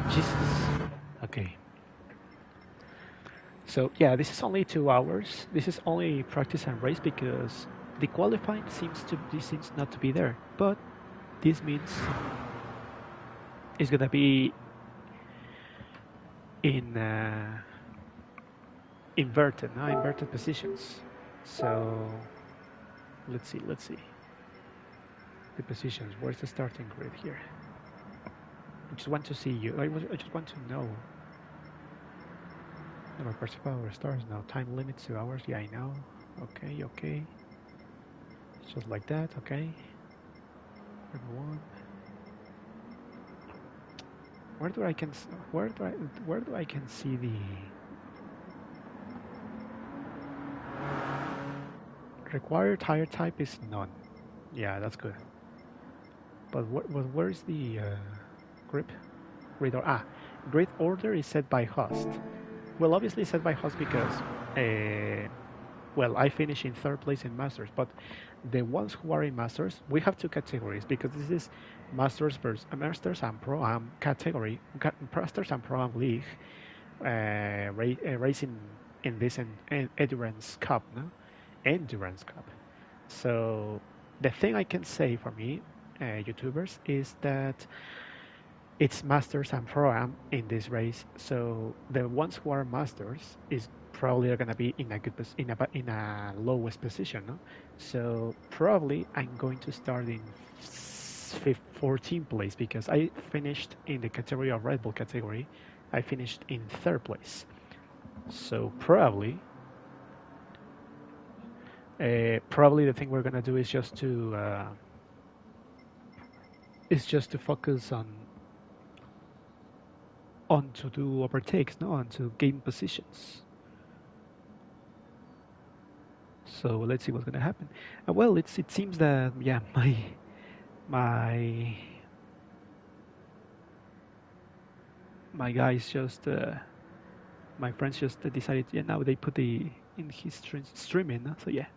Jesus. Okay. So yeah, this is only 2 hours. This is only practice and race because the qualifying seems not to be there. But this means it's gonna be in inverted positions. So let's see the positions. Where's the starting grid here? I just want to see you. I just want to know. Number per power stars now. Time limits 2 hours. Yeah, I know. Okay. Just like that. Okay. Number one. Where do I can see the required tire type is none. Yeah, that's good. But where's the grip? Grid or grid order is set by host. Well, obviously set by host because well, I finished in third place in Masters, but the ones who are in Masters, we have two categories because this is Masters versus Masters and Pro Am category, Masters and Pro Am League racing in this Endurance Cup, no? Endurance Cup. So the thing I can say for me, YouTubers, is that it's Masters and Pro Am in this race. So the ones who are Masters is probably are gonna be in a good in a lowest position, no? So probably I'm going to start in 14th place because I finished in the category of Red Bull category. I finished in third place. So probably the thing we're gonna do is just to focus on to do overtakes, no, on to gain positions. So let's see what's gonna happen. Well, it seems that yeah, my my guys just my friends just decided, yeah, now they put the in his streaming, no? So yeah.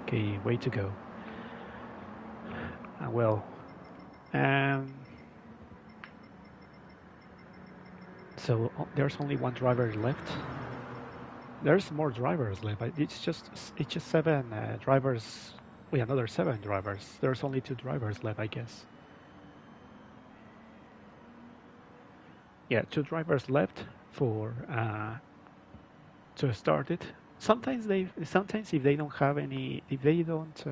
Okay, way to go. Well, um, so there's only one driver left. There's more drivers left. It's just seven drivers. Wait, another seven drivers. There's only two drivers left, I guess. Yeah, two drivers left for to start it. Sometimes if they don't have any, if they don't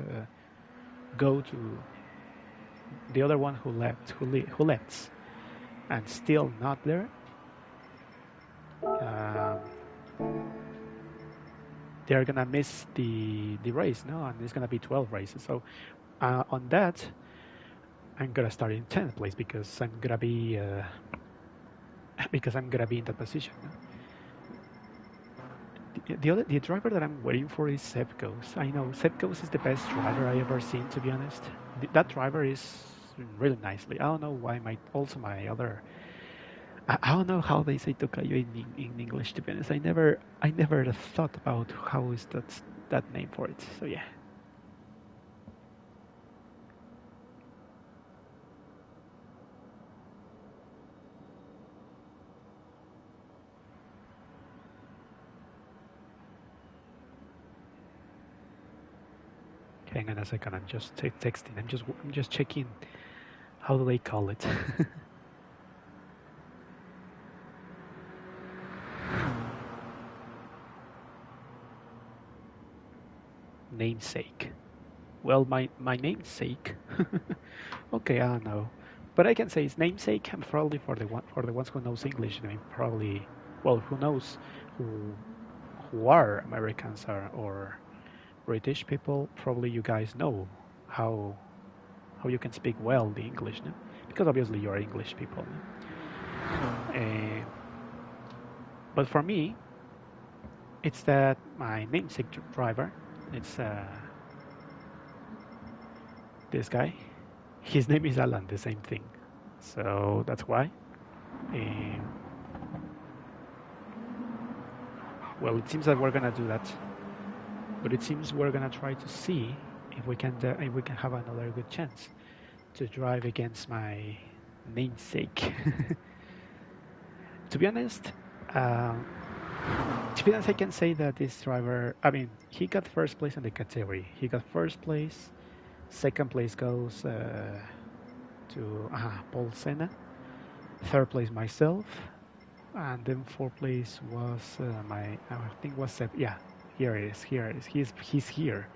go to the other one who left, who left, and still not there, um, they're gonna miss the race, no, and it's gonna be 12 races. So on that, I'm gonna start in 10th place because I'm gonna be because I'm gonna be in that position. No? The driver that I'm waiting for is Sepkos. I know Sepkos is the best driver I ever seen, to be honest. That driver is really nicely. I don't know why my other. I don't know how they say Tokayo in English, to be honest. I never thought about how is that name for it. So yeah. Hang on a second. I'm just texting. I'm just checking. How do they call it? Namesake. Well, my namesake. Okay, I don't know, but I can say his namesake, and probably for the ones who knows English, I mean, probably, well, who knows who who are Americans or British people. Probably you guys know how how you can speak well the English, no? Because obviously you're English people. No? But for me, it's that my namesake driver. It's this guy. His name is Alan, the same thing. So that's why. Uh, well, it seems that we're gonna do that, but it seems we're gonna try to see if we can have another good chance to drive against my namesake. To be honest, um, to be honest, I can say that this driver. I mean, he got first place in the category. He got first place. Second place goes to Paul Senna. Third place myself, and then fourth place was I think was yeah, here it is, he's here.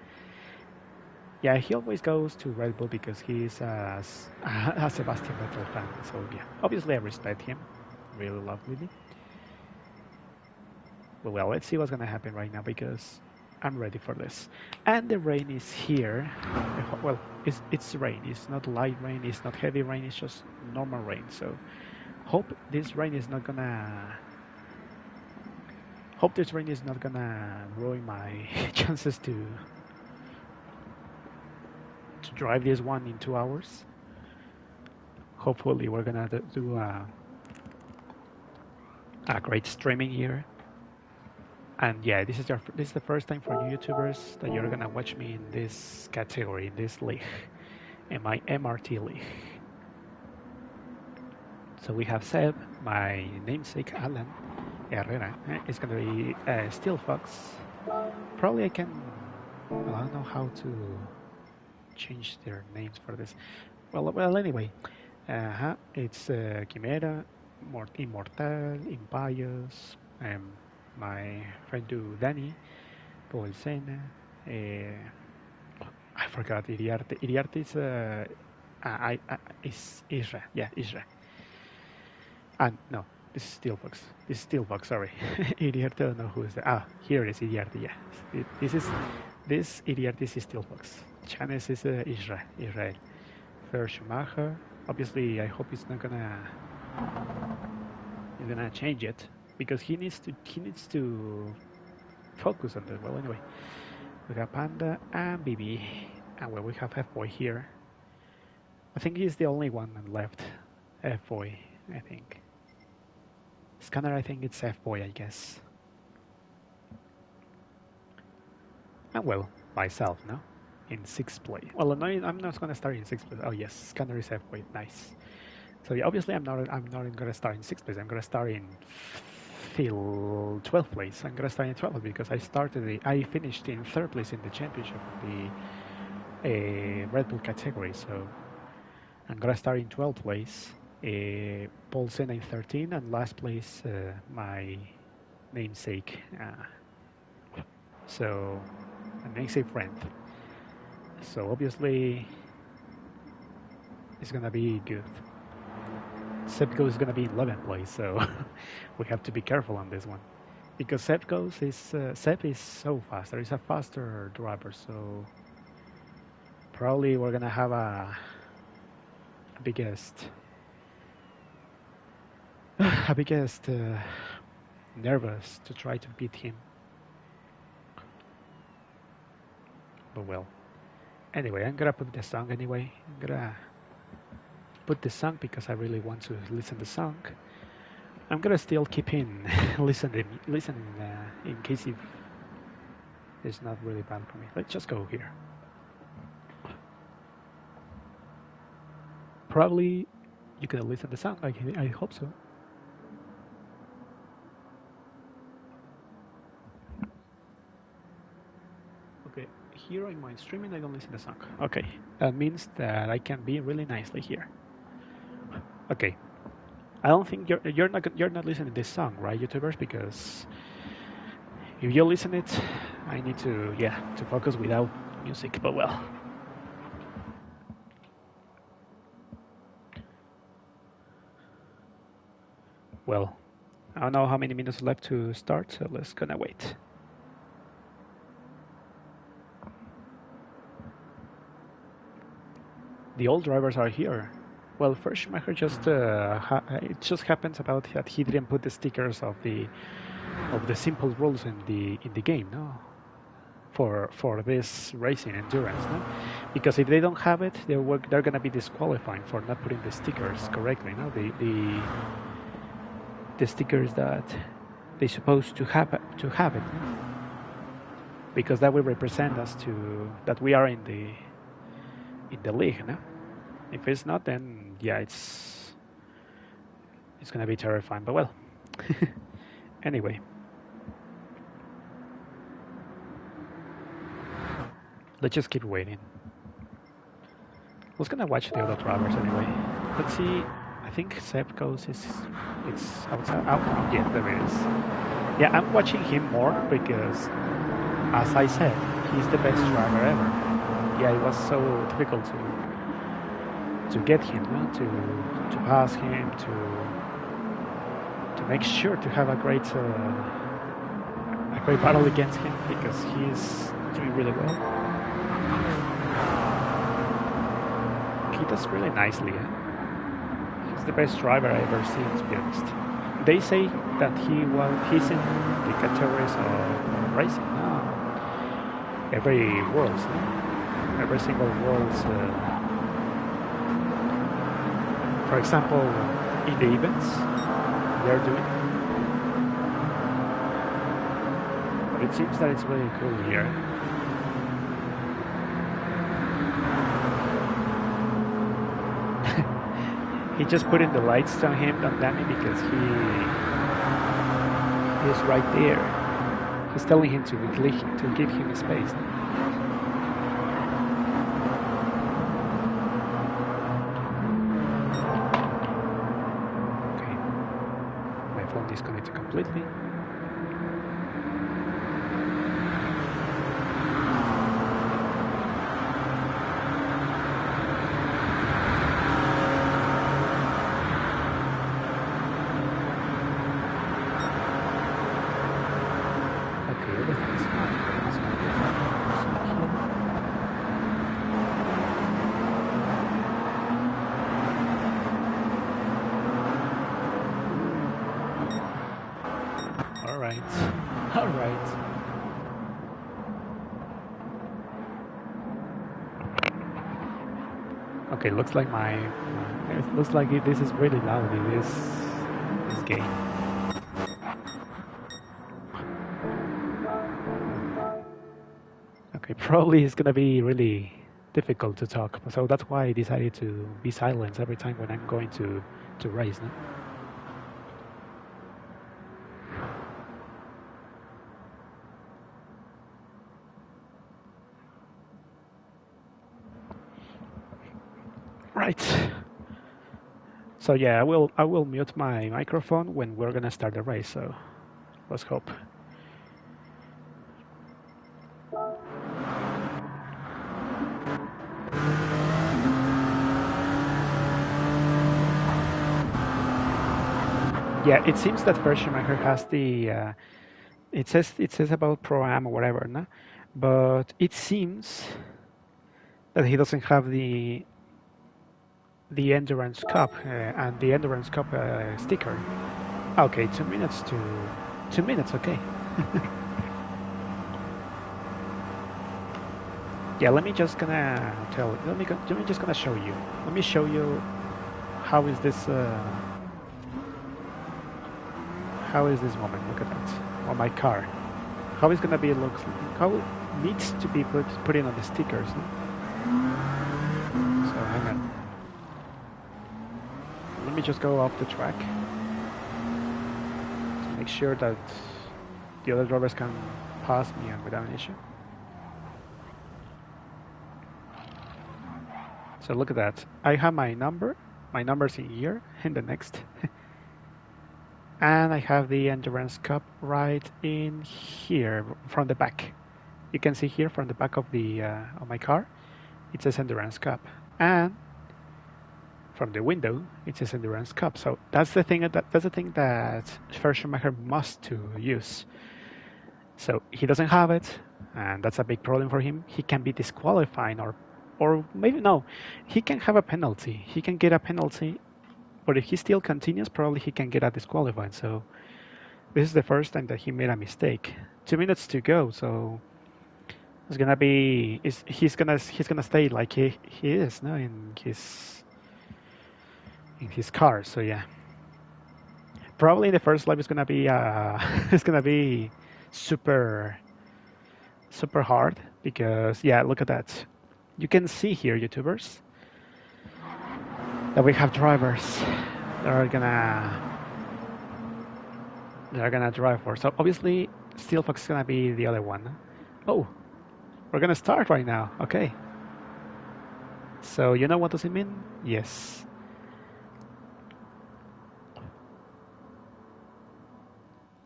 Yeah, he always goes to Red Bull because he's a Sebastian Vettel fan. So yeah, obviously I respect him, really lovely. But well, let's see what's gonna happen right now because I'm ready for this. And the rain is here. Well, it's rain. It's not light rain. It's not heavy rain. It's just normal rain. So hope this rain is not gonna hope this rain is not gonna ruin my chances to drive this one in 2 hours. Hopefully we're gonna do a great streaming here. And yeah, this is the first time for you YouTubers that you're gonna watch me in this category, in this league, in my MRT league. So we have Seb, my namesake Alan Herrera. It's gonna be Steel Fox. Probably I can. Well, I don't know how to change their names for this. Well, anyway, it's Quimera, Immortal, Impious, my friend do Danny, Polsena, I forgot Iriarte. Iriarte is Isra. Yeah, Isra. And no, this is Steelbox. This is Steelbox. Sorry, Iriarte. I don't know who is that. Ah, here it is Iriarte. Yeah, this Iriarte is Steelbox. Chanes is Isra. Israel. First Schumacher. Obviously, I hope he's not gonna change it because he needs to focus on that. Well, anyway, we have Panda and BB, and well, we have F-Boy here. I think he's the only one left. F-Boy, I think. Scanner, I think it's F-Boy, I guess. And well, myself, no? In 6th place. Well, no, I'm not gonna start in 6th place. Oh yes, Scanner is F-Boy, nice. So yeah, obviously I'm not gonna start in 6th place. I'm gonna start in 12th place. I'm gonna start in 12th because I finished in 3rd place in the championship in the Red Bull category. So I'm gonna start in 12th place. Paul Senna in 13, and last place my namesake. So a namesake friend. So obviously it's gonna be good. Sepko is gonna be in 11th place, so we have to be careful on this one because Sep is so fast. There is a faster driver, so probably we're gonna have a biggest nervous to try to beat him. But well, anyway, I'm gonna put the song anyway. I'm gonna put the song because I really want to listen to the song. I'm gonna still keep in listening in case if it's not really bad for me. Let's just go here. Probably you can listen to the song. I hope so. Okay, here in my streaming I don't listen to the song. Okay, that means that I can be really nicely here. Okay, I don't think you're not listening to this song, right, YouTubers? Because if you listen it, I need to focus without music. But well, I don't know how many minutes left to start, so let's gonna wait. The old drivers are here. Well, first Schumacher just it just happens about that he didn't put the stickers of the simple rules in the game, no, for this racing endurance, no, because if they don't have it, they're gonna be disqualifying for not putting the stickers correctly, no, the stickers that they're supposed to have it, no? Because that will represent us that we are in the league, no. If it's not, then yeah, it's gonna be terrifying. But well, anyway, let's just keep waiting. Let's gonna watch the other drivers anyway. Let's see. I think Seb goes it's outside. Oh, yeah, there it is. Yeah, I'm watching him more because, as I said, he's the best driver ever. Yeah, it was so difficult to get him, no? to pass him, to make sure to have a great battle against him because he's doing really well. He does really nicely. He's the best driver I ever seen, to be honest. They say that he's in the categories of racing now. Every Worlds, no? Every single Worlds. For example, in the events they're doing. But it seems that it's really cool here. He just put in the lights on him, on Danny, because he's right there. He's telling him to give him space. phone disconnected completely. Okay, everything is fine. All right. Okay, looks like it looks like this is really loud in this game. Okay, probably it's gonna be really difficult to talk, so that's why I decided to be silent every time when I'm going to race. No? Right. So yeah, I will mute my microphone when we're gonna start the race. So let's hope. Yeah, it seems that Verschmacher has the. It says about Pro Am or whatever, no? But it seems that he doesn't have the Endurance Cup and the Endurance Cup sticker. Okay, 2 minutes to 2 minutes. Okay. Yeah, let me just gonna tell. Let me just gonna show you. Let me show you how is this moment. Look at that on my car. How it's gonna be looks. How it needs to be put in on the stickers. No? So hang on. Let me just go off the track to make sure that the other drivers can pass me and without an issue. So look at that. I have my number. My number's in here in the next. And I have the Endurance Cup right in here from the back. You can see here from the back of the of my car, it says Endurance Cup. And from the window, it says Endurance Cup. So that's the thing that Verschmacher must to use. So he doesn't have it, and that's a big problem for him. He can be disqualified, or maybe no, he can have a penalty. He can get a penalty, but if he still continues, probably he can get a disqualified. So this is the first time that he made a mistake. 2 minutes to go, so it's gonna be he's gonna stay like he is now in his car. So yeah, probably the first lap is gonna be it's gonna be super hard because yeah, look at that. You can see here, YouTubers, that we have drivers that are gonna drive for. So obviously, Steelfox is gonna be the other one. Oh, we're gonna start right now. Okay. So you know what does it mean? Yes.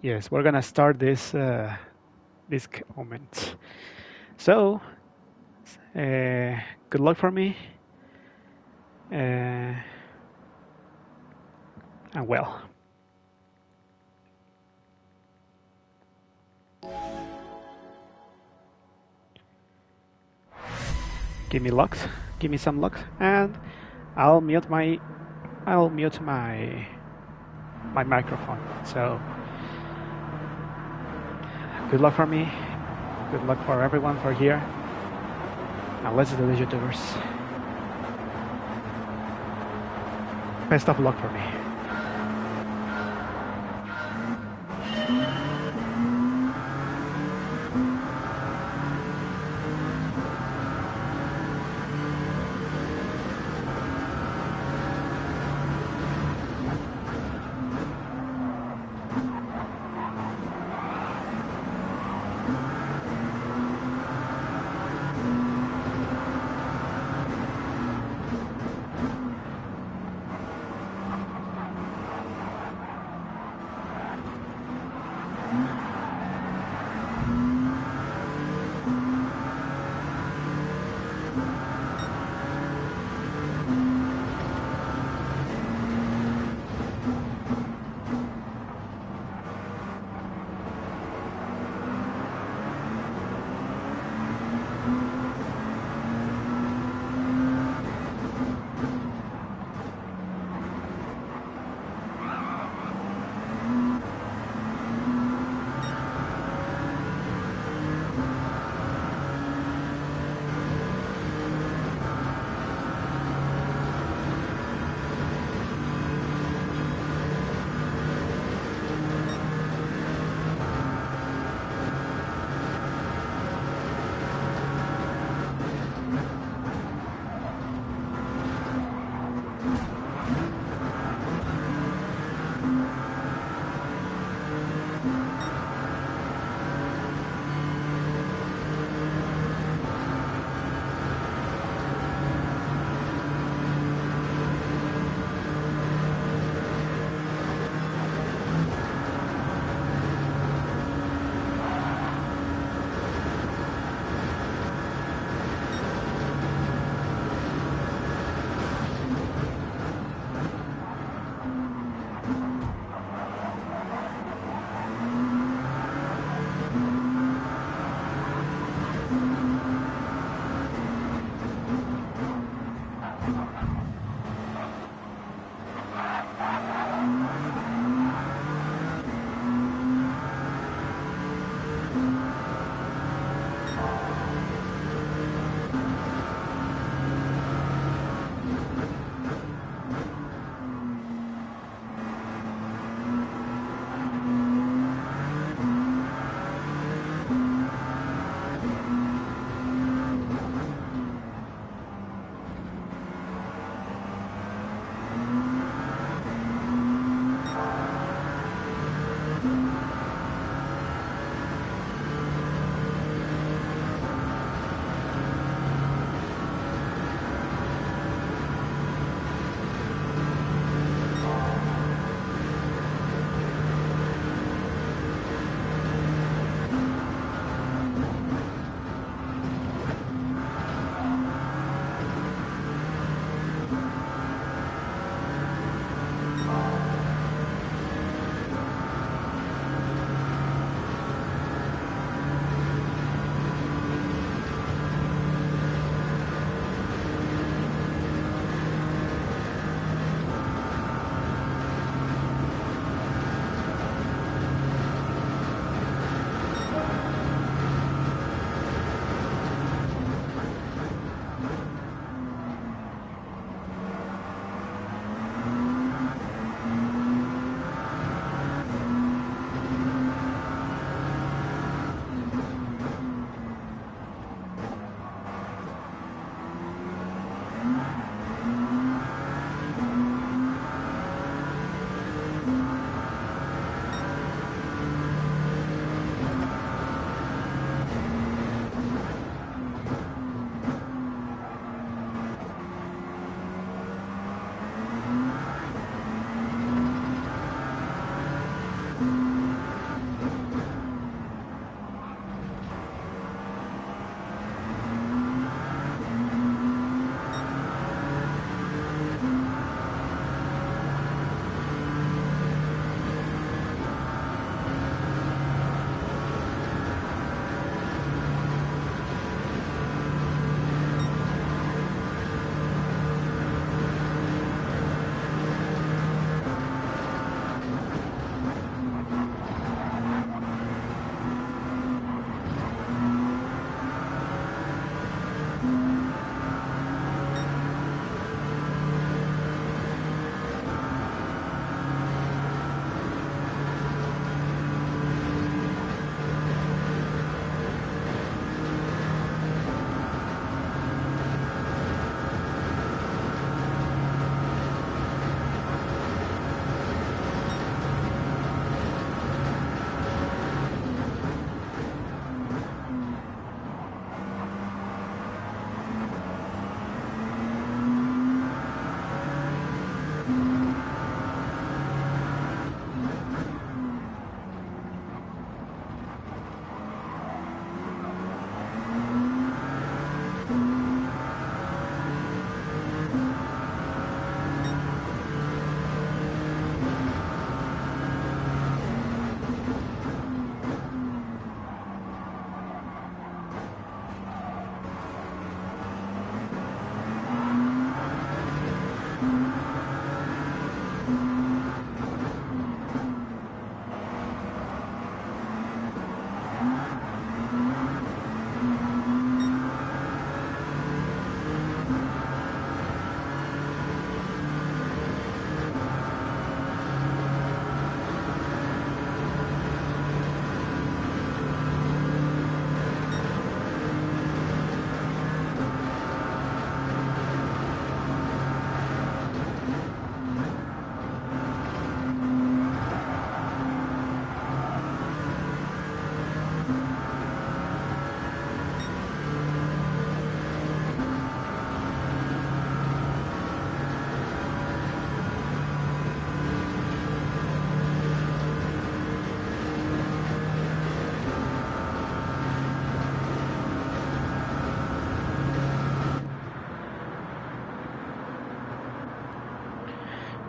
Yes, we're gonna start this moment. So good luck for me. And well. Give me luck. Give me some luck, and I'll mute my microphone. So good luck for me. Good luck for everyone for here. And let's do the YouTubers. Best of luck for me.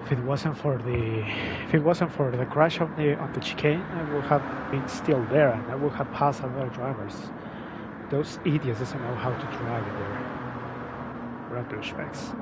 If it wasn't for the crash on the chicane, I would have been still there and I would have passed other drivers. Those idiots doesn't know how to drive in there. Road douchebags.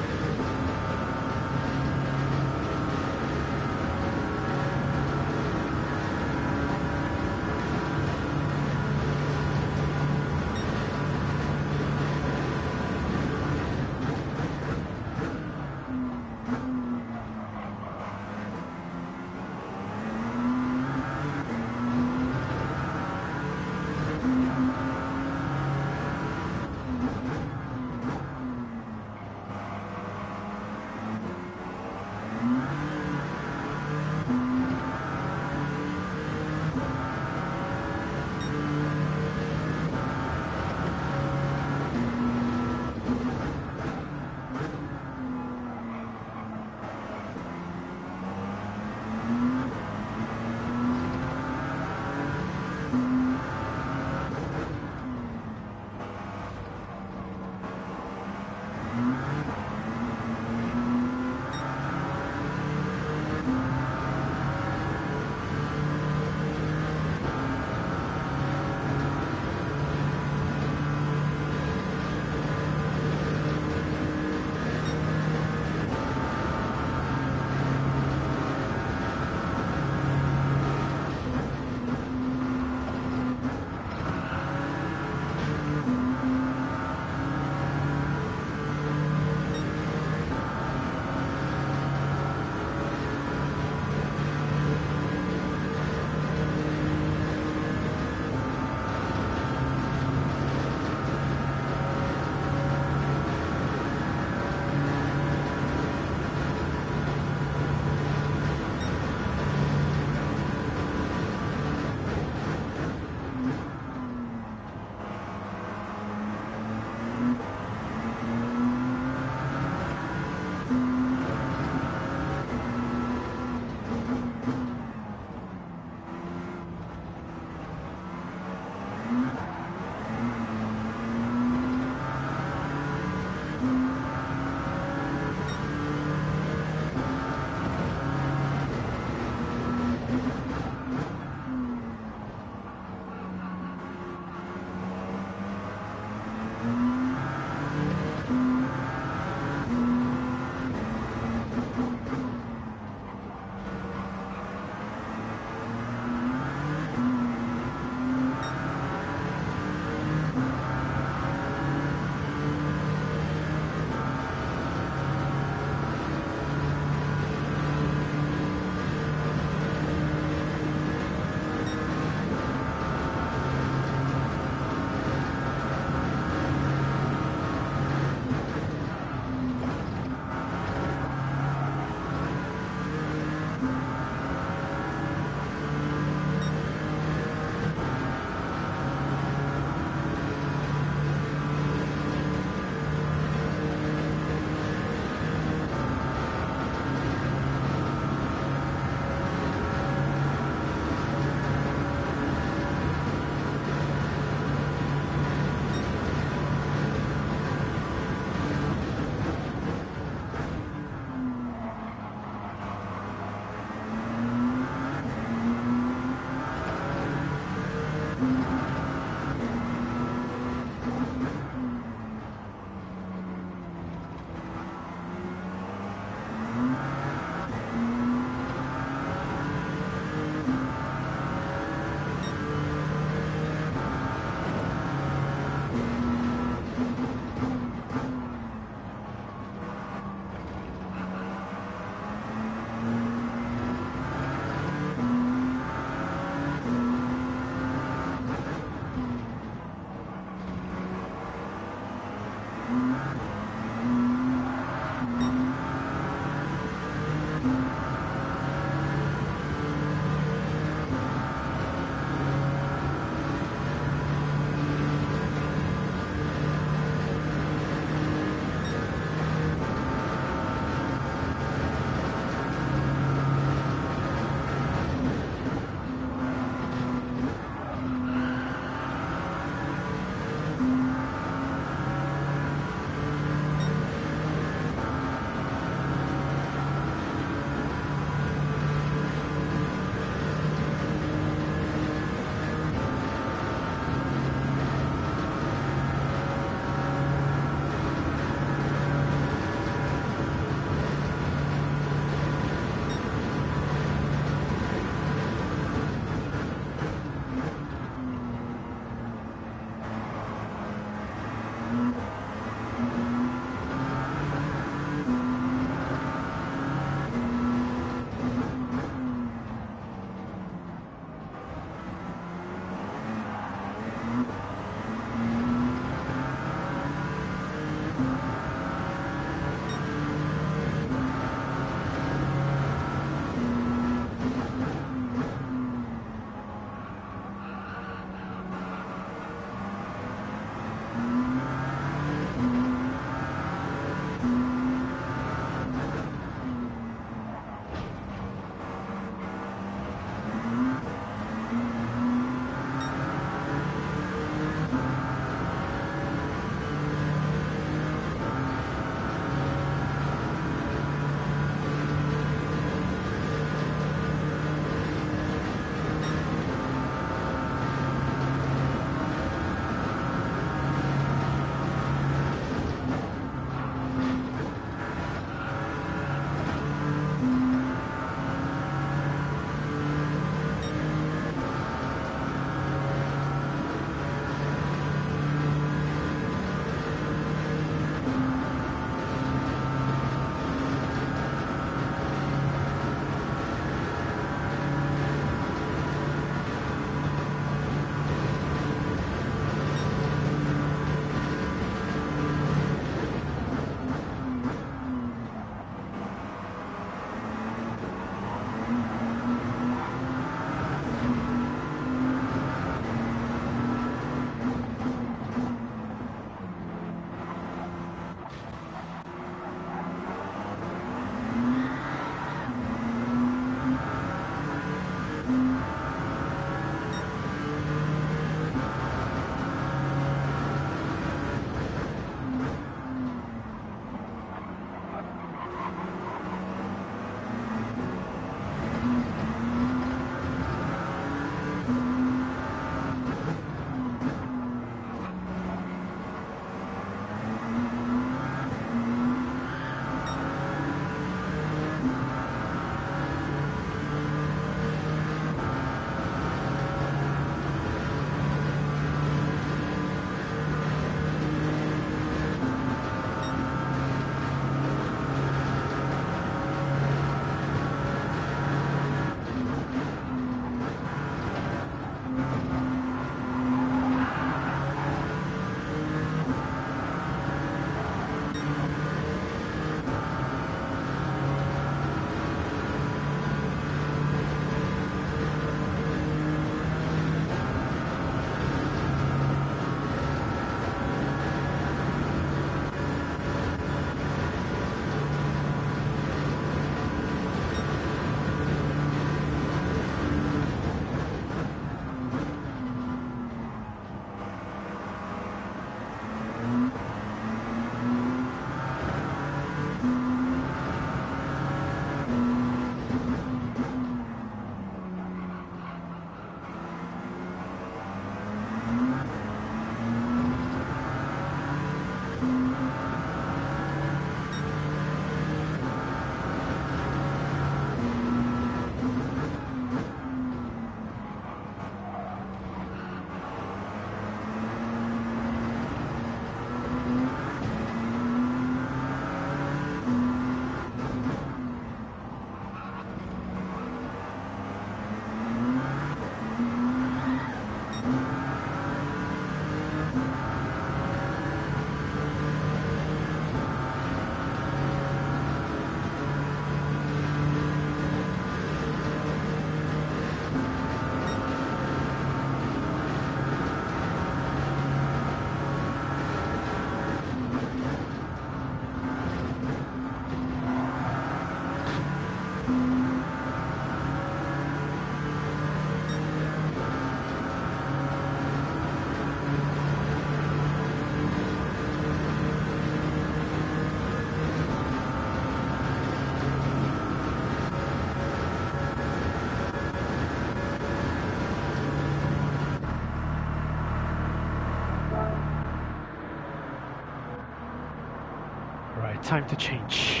time to change.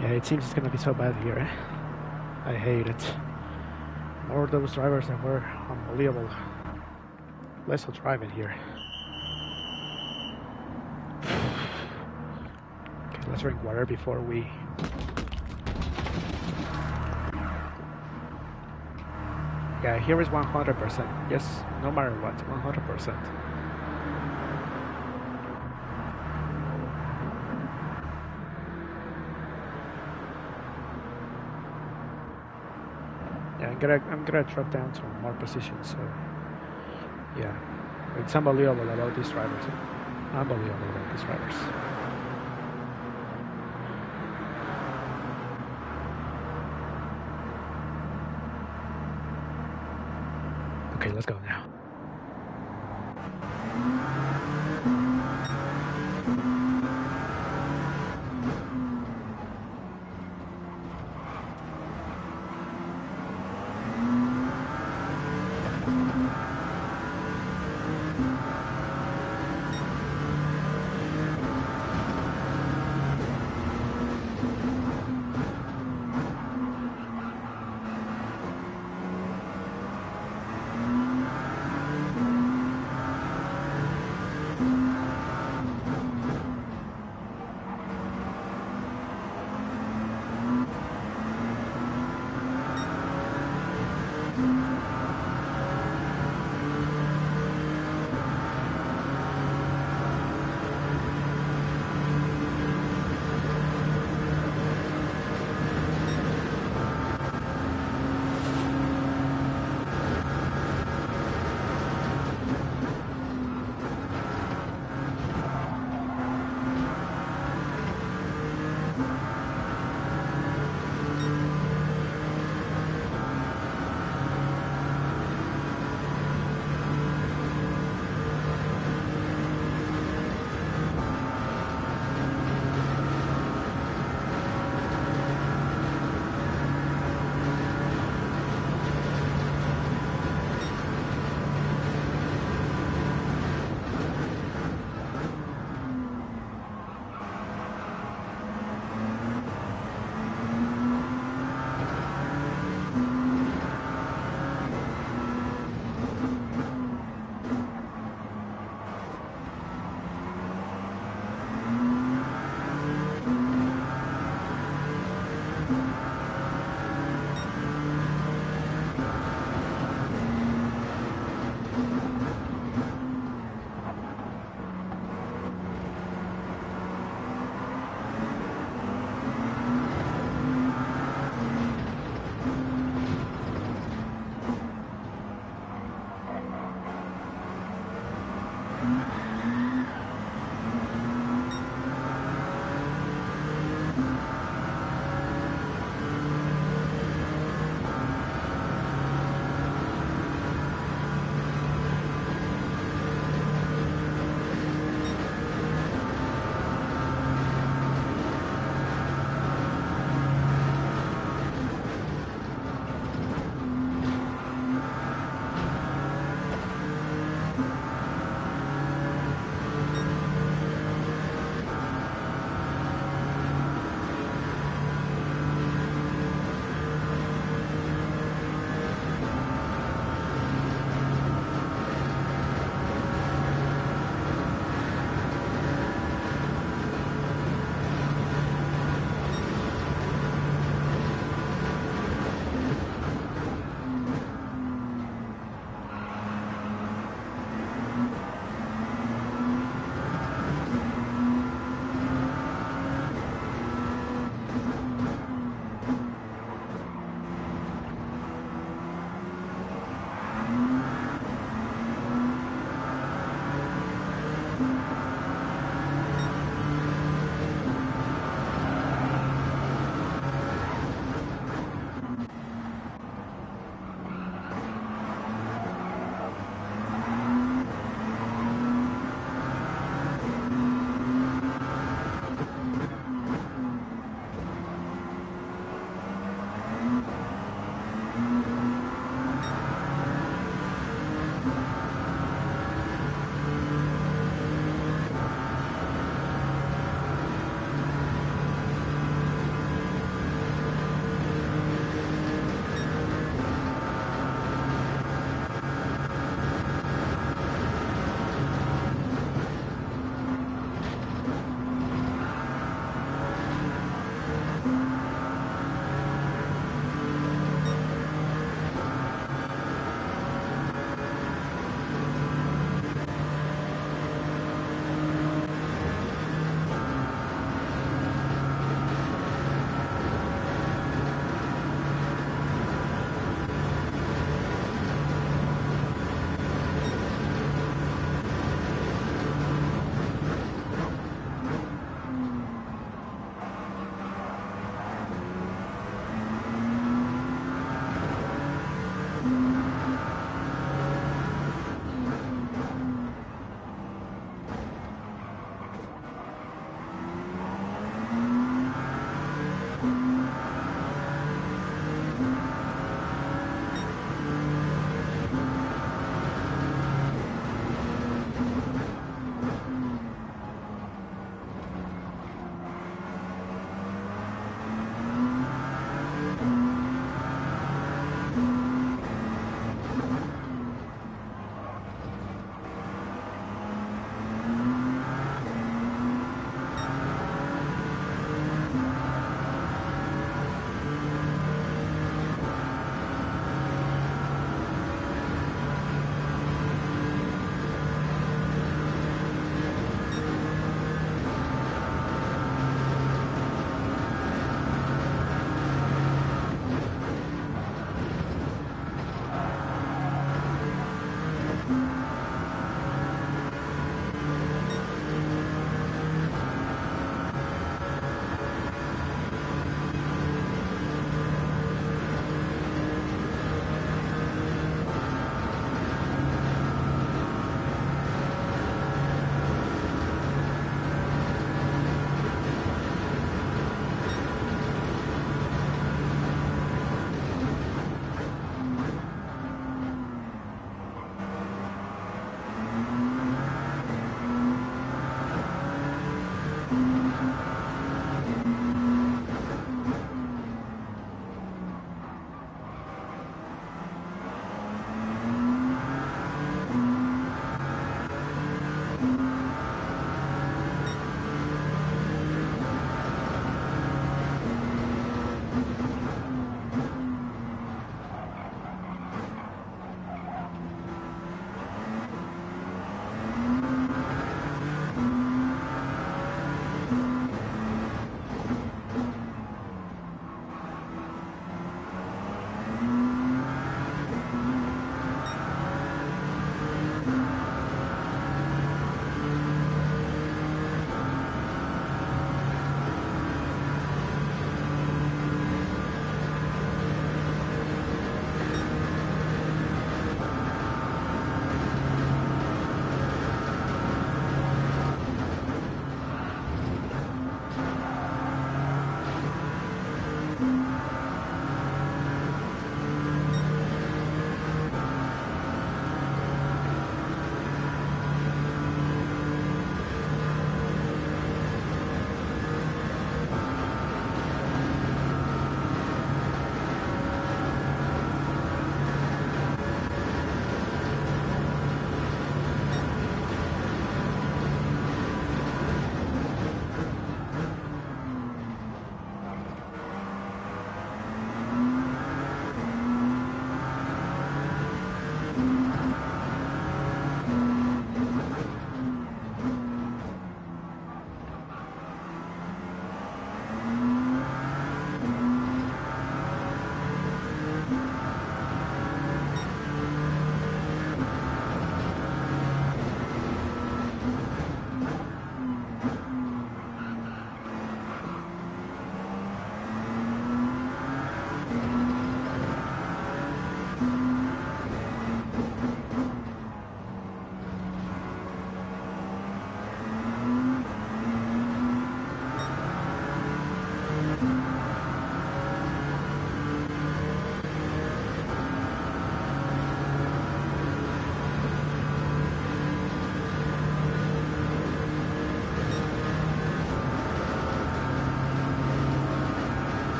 Yeah, it seems it's gonna be so bad here. I hate it. More of those drivers that were unbelievable. Less of driving here. Okay, let's drink water before we... Yeah, here is 100%. Yes, no matter what, 100%. Yeah, I'm gonna drop down to more positions. So yeah, it's unbelievable about these drivers. Unbelievable about these drivers. Okay, let's go now.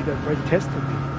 the brake test on me.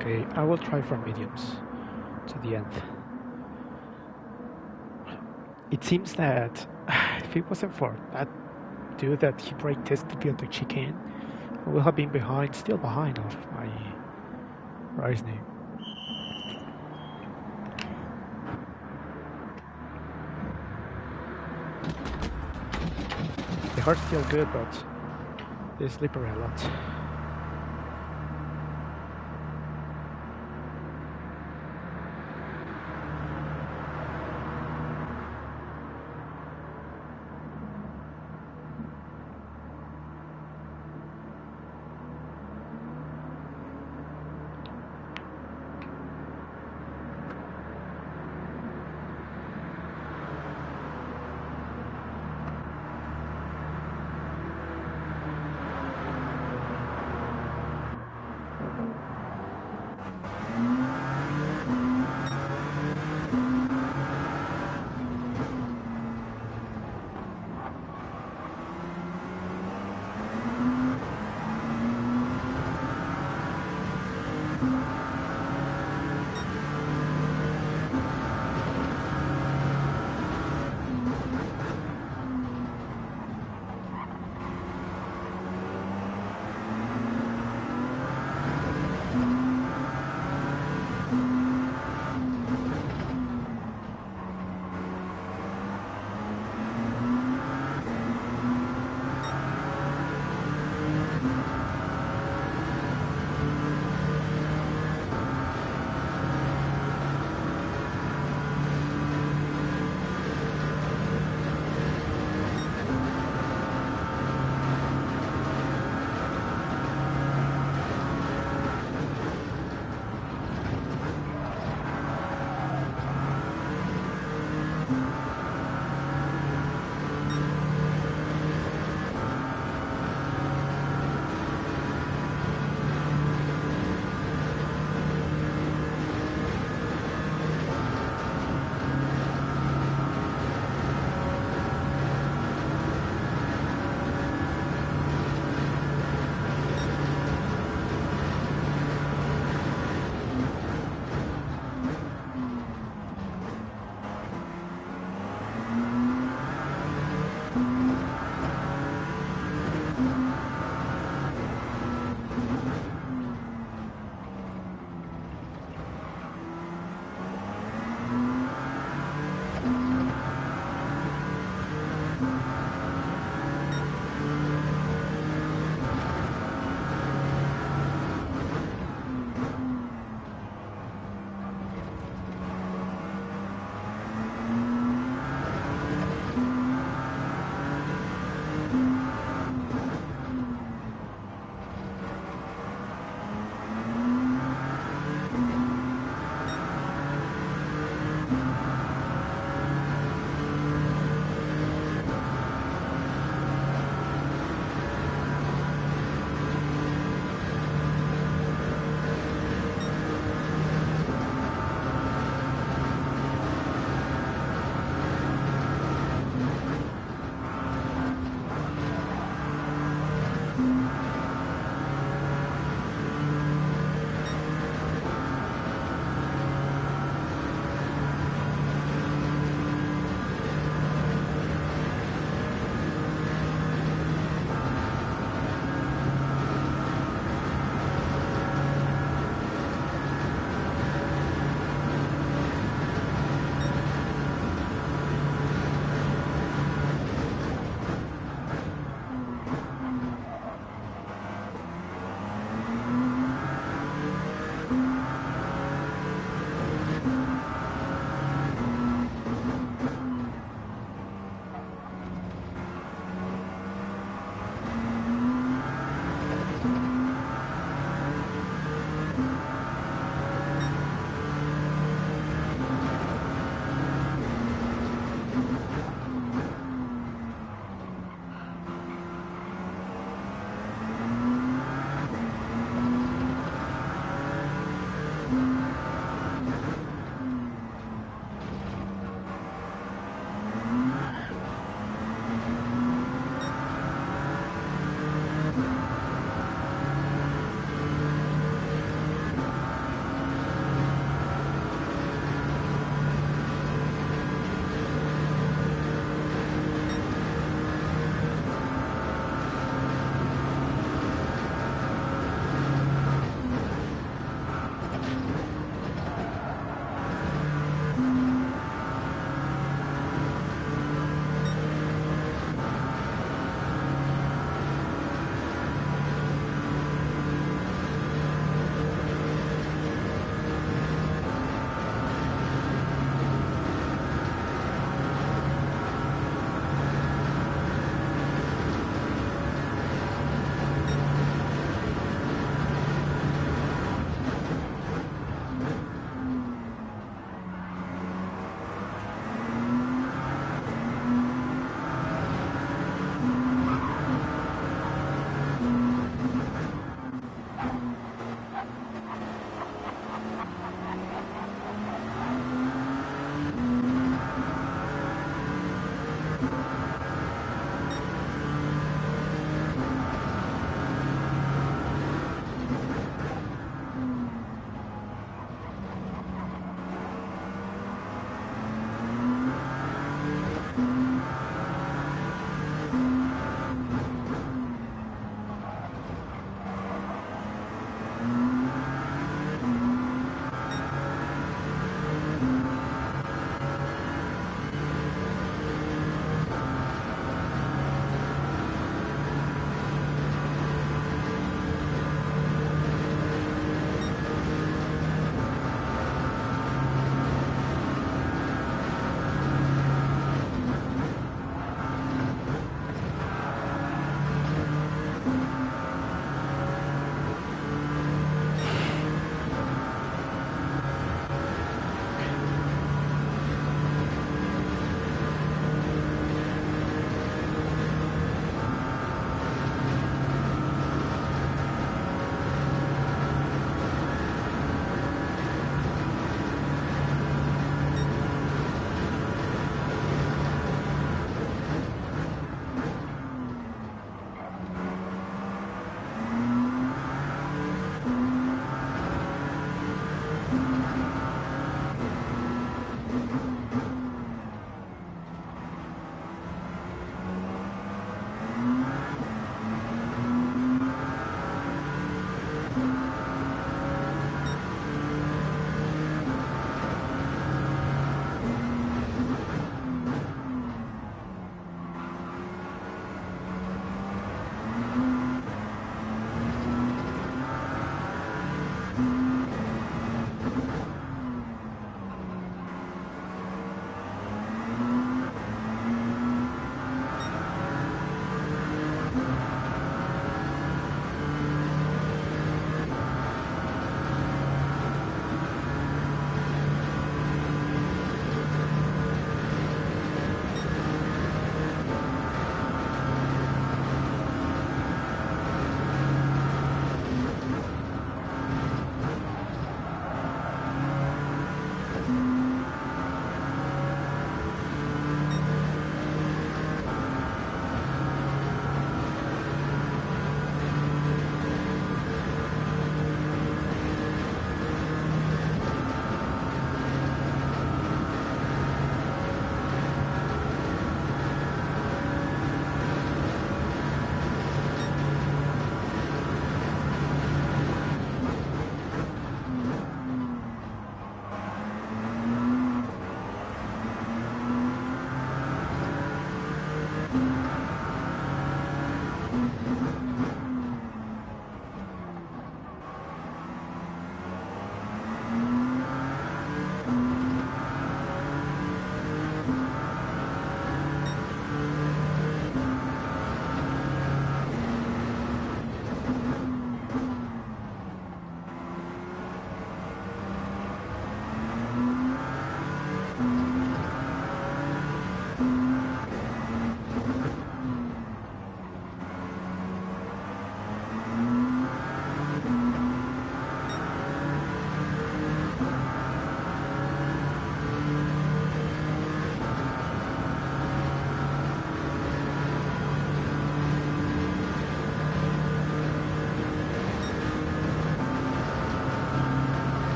Okay, I will try from mediums to the end. It seems that if it wasn't for that dude that he brake tested me on the chicane, I would have been still behind of my race name. The car's still good, but they're slippery a lot.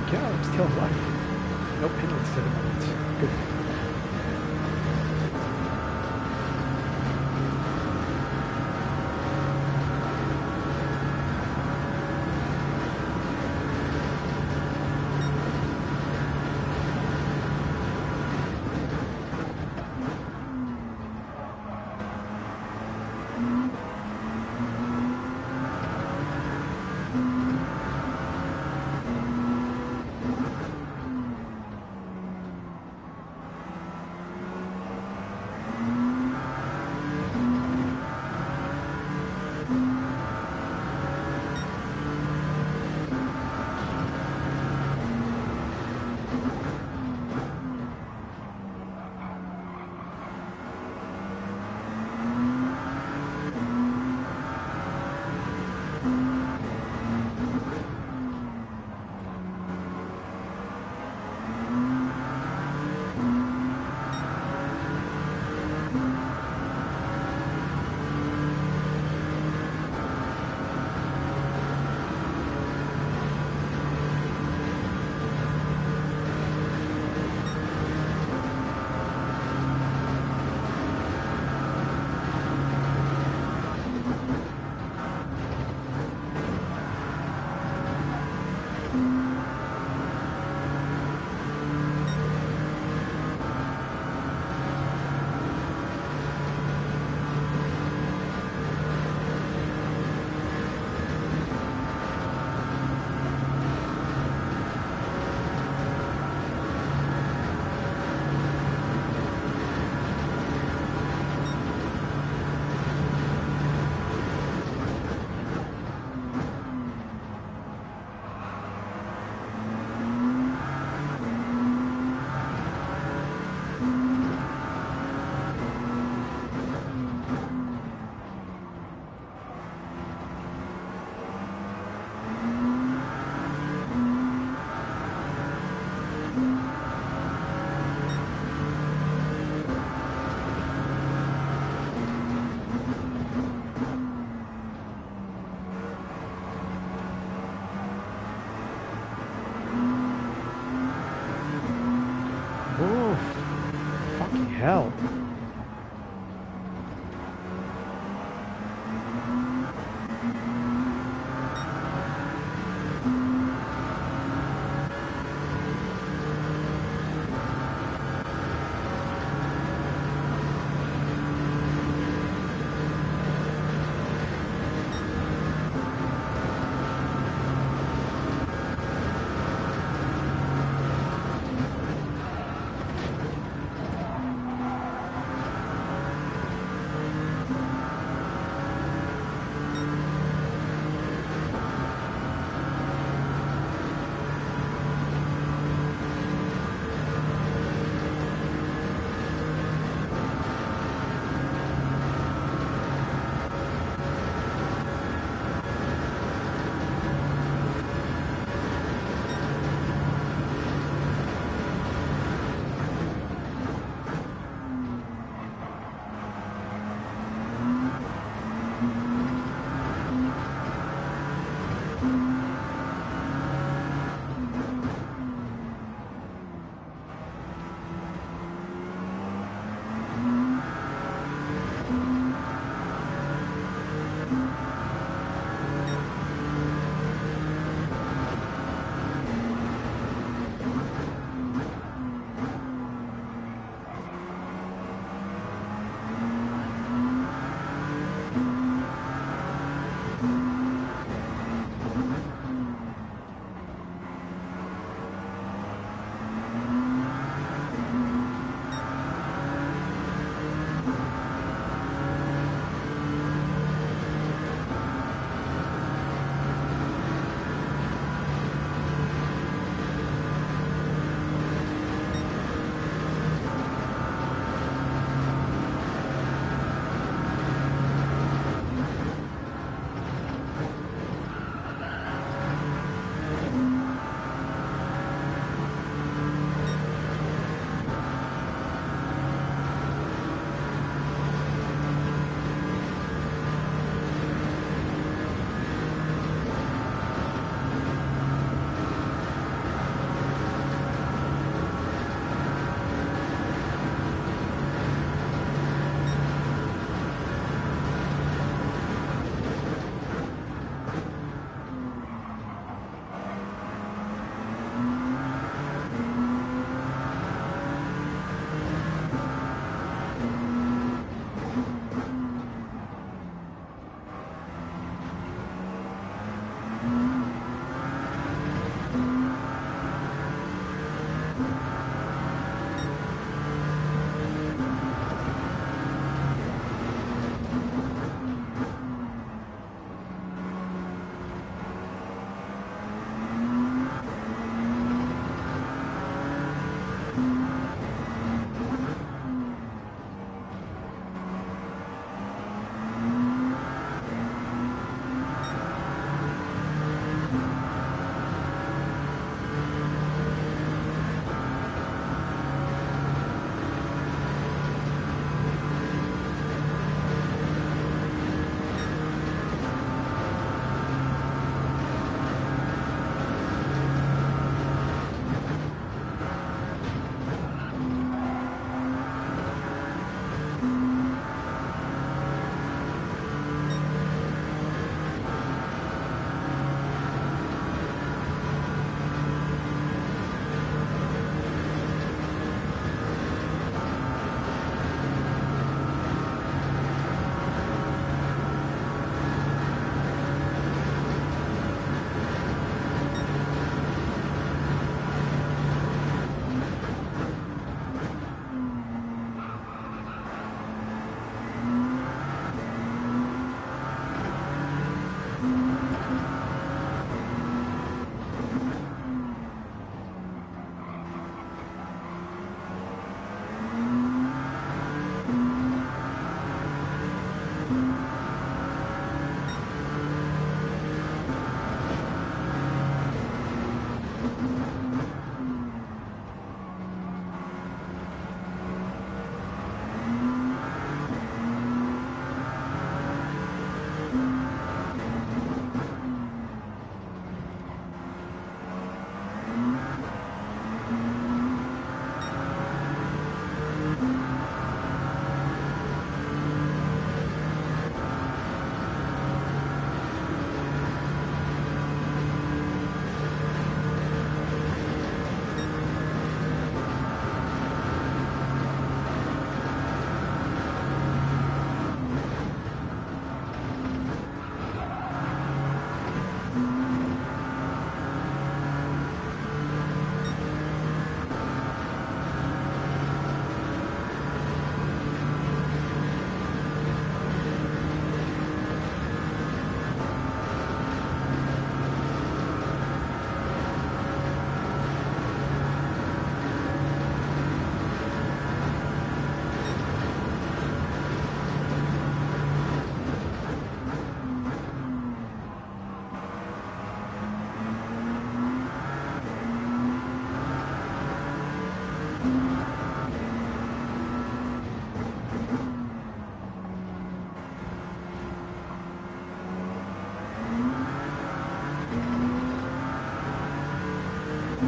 Yeah, I'm still alive. No penalties at the moment. Good.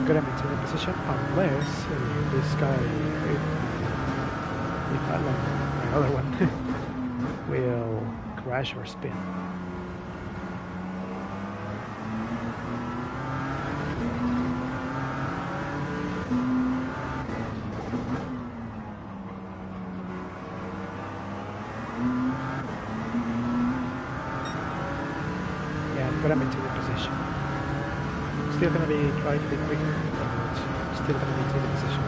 gonna maintain the position unless this guy, if Alan, my other one, will crash or spin. Yeah, I'm gonna maintain the position. Still gonna be trying to be quicker, but still gonna maintain the position.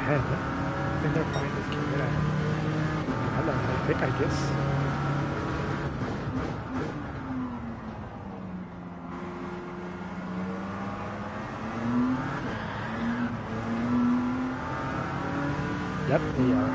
ahead. I think they're fine. Let's keep it at Alan, I think, I guess. Yep, they are.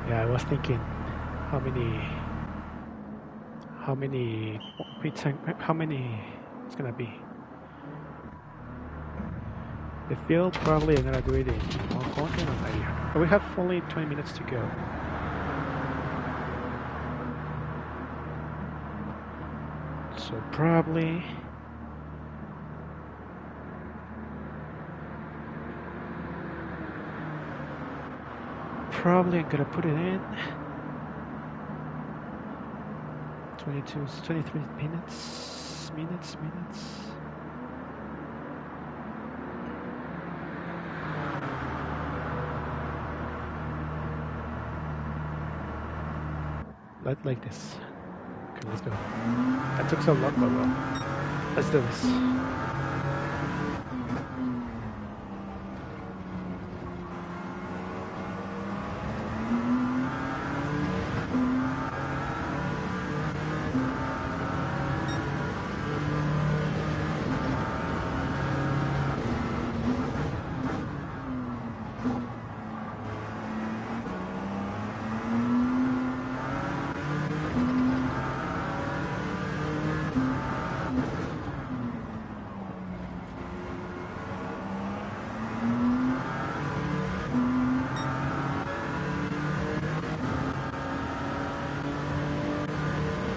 Yeah, I was thinking how many how many it's gonna be. The field probably I'm gonna do it in 100 or 90. But we have only 20 minutes to go. So probably I'm gonna put it in 23 minutes. Like this. Okay, let's go. That took so long, but well, let's do this.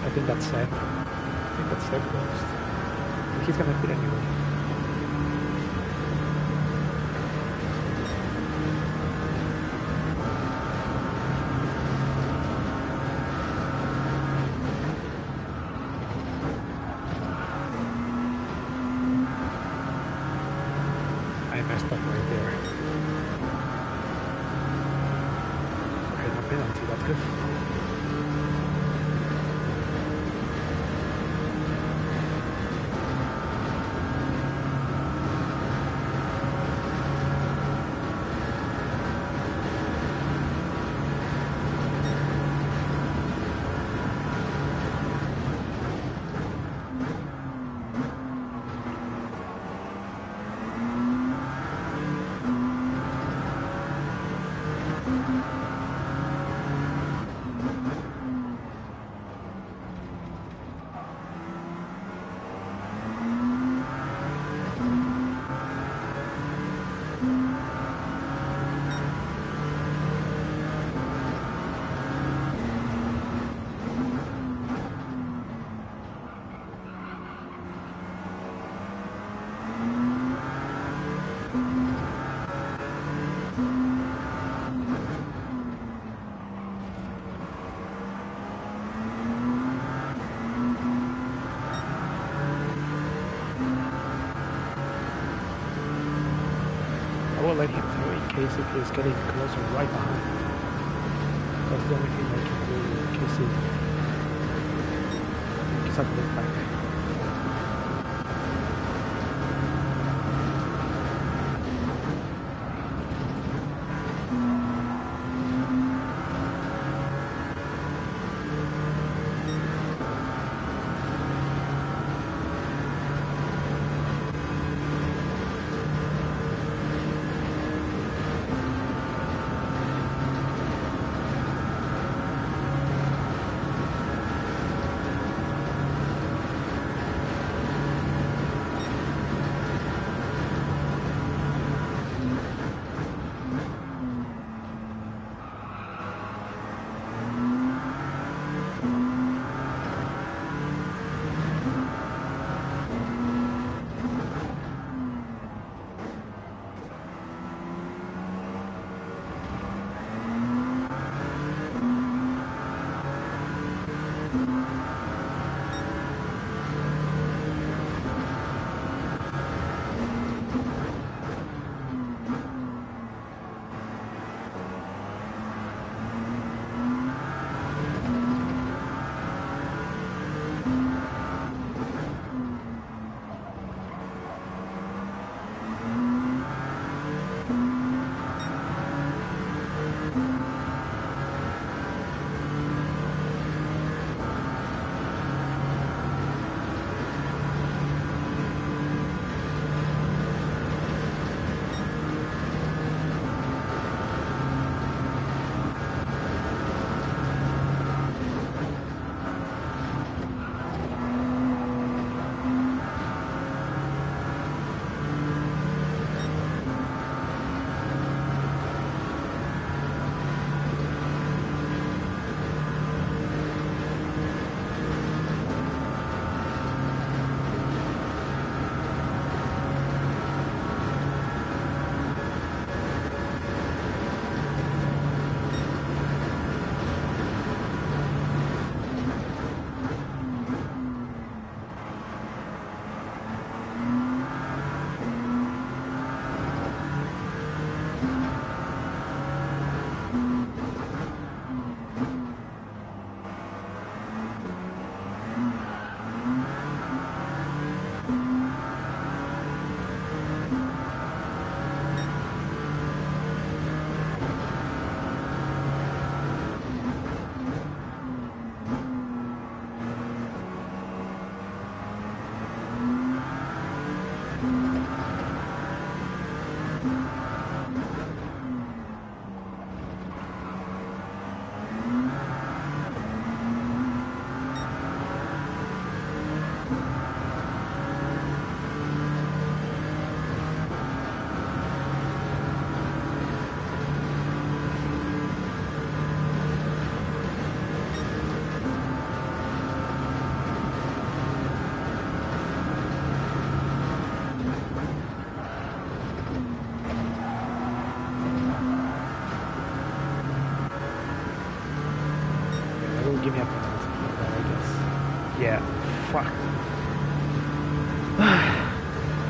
I think that's safe. I think that's safe closed. But he's gonna hit anyway. I messed up right there. Okay, no penalty, that's good. basically is getting closer right behind. That's the only thing I can see. Just have to look back. Give me a minute, I guess. Yeah, fuck.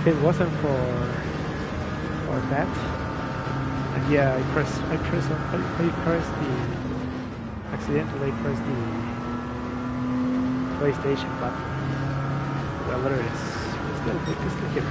If it wasn't for that, and yeah, I accidentally pressed the PlayStation button. Well, there it is. It's still here.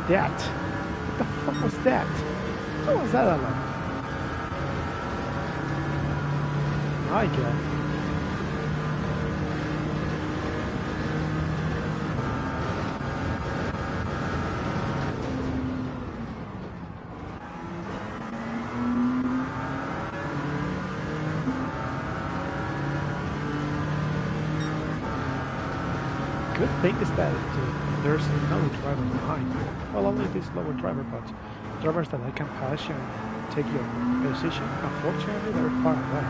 that? What the fuck was that? What was that, Alan? My God. Good thing is that there's no driver behind. Well, only this lower driver, but drivers that I can pass and take your position, unfortunately, they're far away.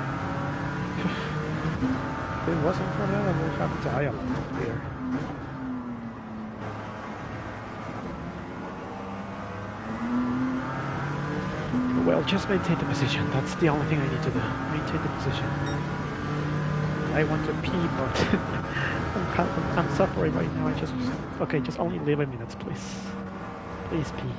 If it wasn't for that, I would have died a lot here. Well, just maintain the position. That's the only thing I need to do. Maintain the position. I want to pee, but I'm suffering right now. Okay, just only 11 minutes, please. Please pee.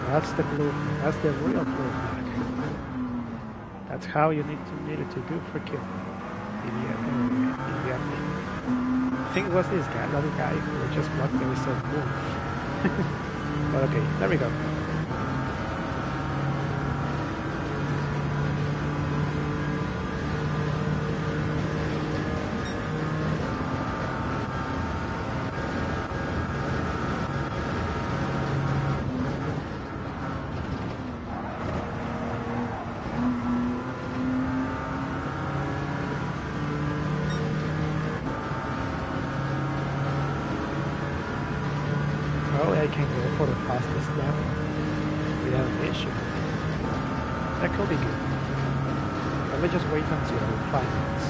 That's the blue. That's the real blue flag. That's how you need it to do for kill. Idiot. I think it was this guy, the other guy who just blocked me with some move. But okay, there we go. Probably I can go for the fastest lap without an issue. That could be good. Let me just wait until 5 minutes.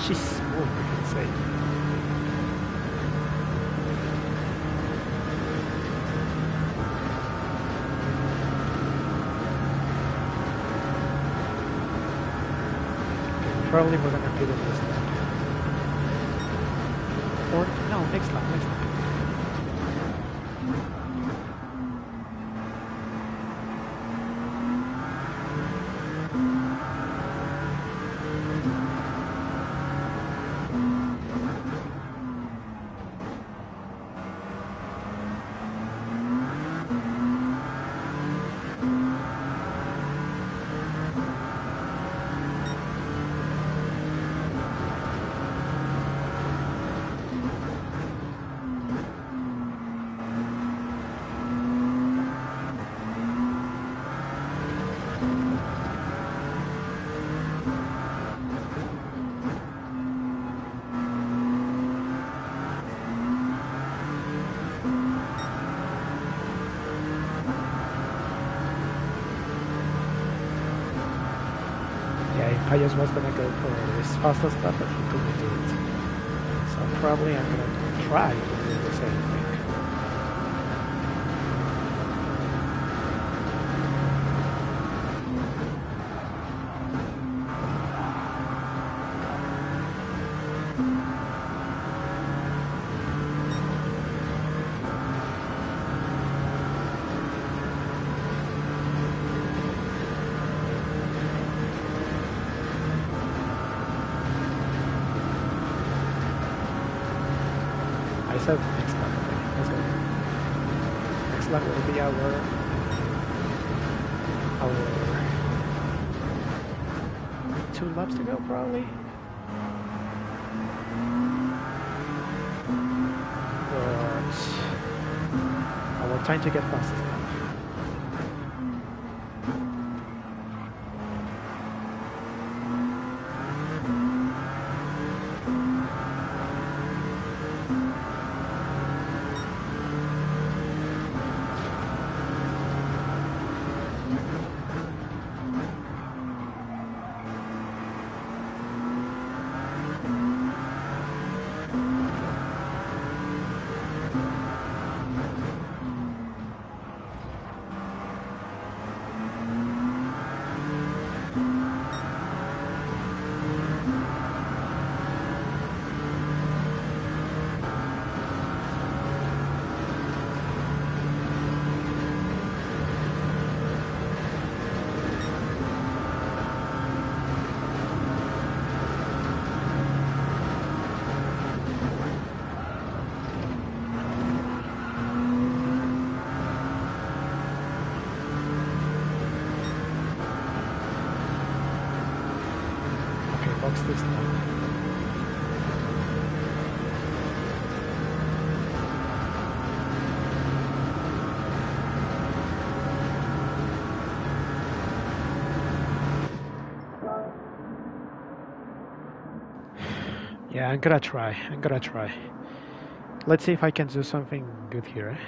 She's smooth, we can say. Probably we're gonna fit in this lap. Or no, next lap, next lap. I just was gonna go for this fastest lap, but he couldn't do it. So probably I'm gonna try to do the same thing. I said next lap, okay. Let's go. Next lap will be our 2 laps to go probably. But our time to get past this lap. Box this time. Yeah, I'm gonna try. Let's see if I can do something good here.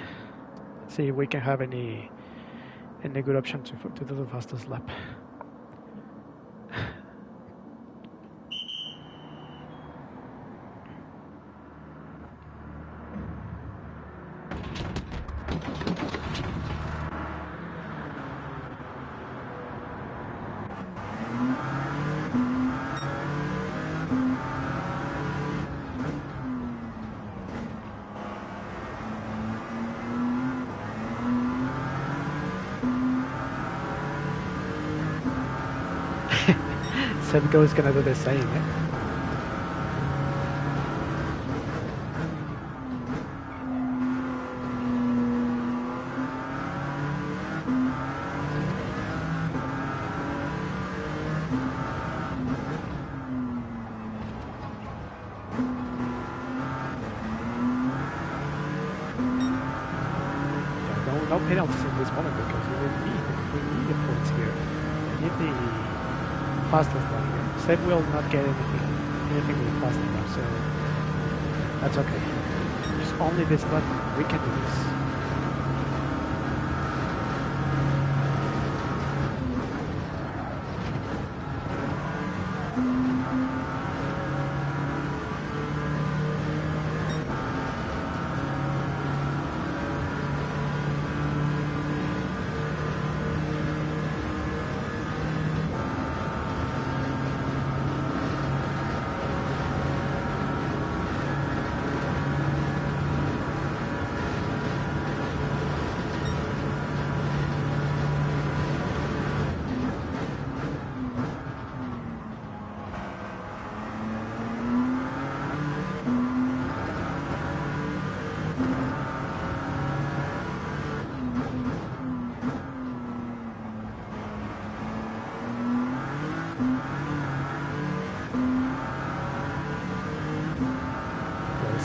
Let's see if we can have any good option to do the fastest lap. Semco is gonna do the same, eh? Yeah, no penalties in this moment because we need the points here. We need the fastest one here. Seb will not get anything with fast enough, so that's okay. Just only this lap, we can do this.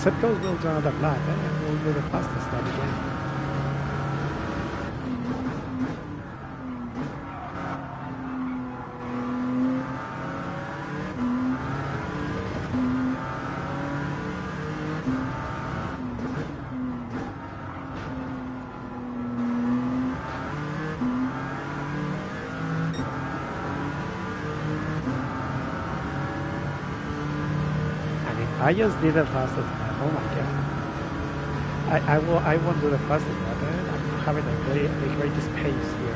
Except goes we'll do another lap, and we'll do the fastest lap again. I just did the fastest lap. Oh my god! I won't do the fastest lap. I'm having the greatest pace here.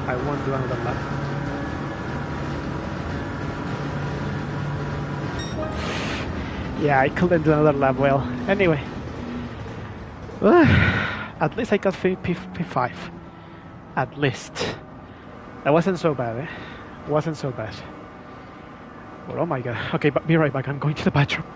I won't do another lap. Yeah, I couldn't do another lap well. Anyway. At least I got P5. At least. That wasn't so bad, eh? Wasn't so bad. But oh my god. Okay, but be right back. I'm going to the bathroom.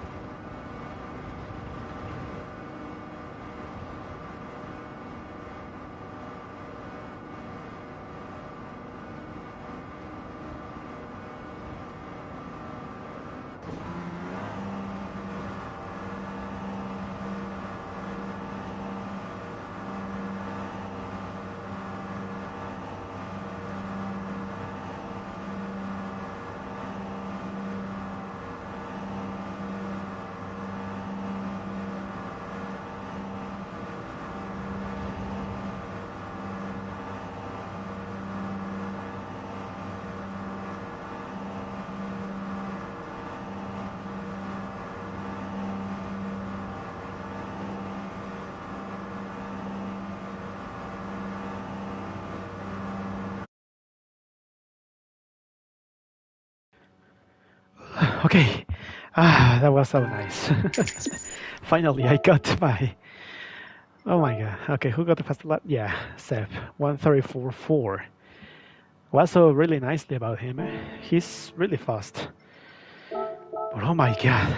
Okay, that was so nice. Finally, I got my. Oh my god. Okay, who got the fast lap? Yeah, Seb. 1:34.4. Was so really nicely about him. He's really fast. But oh my god.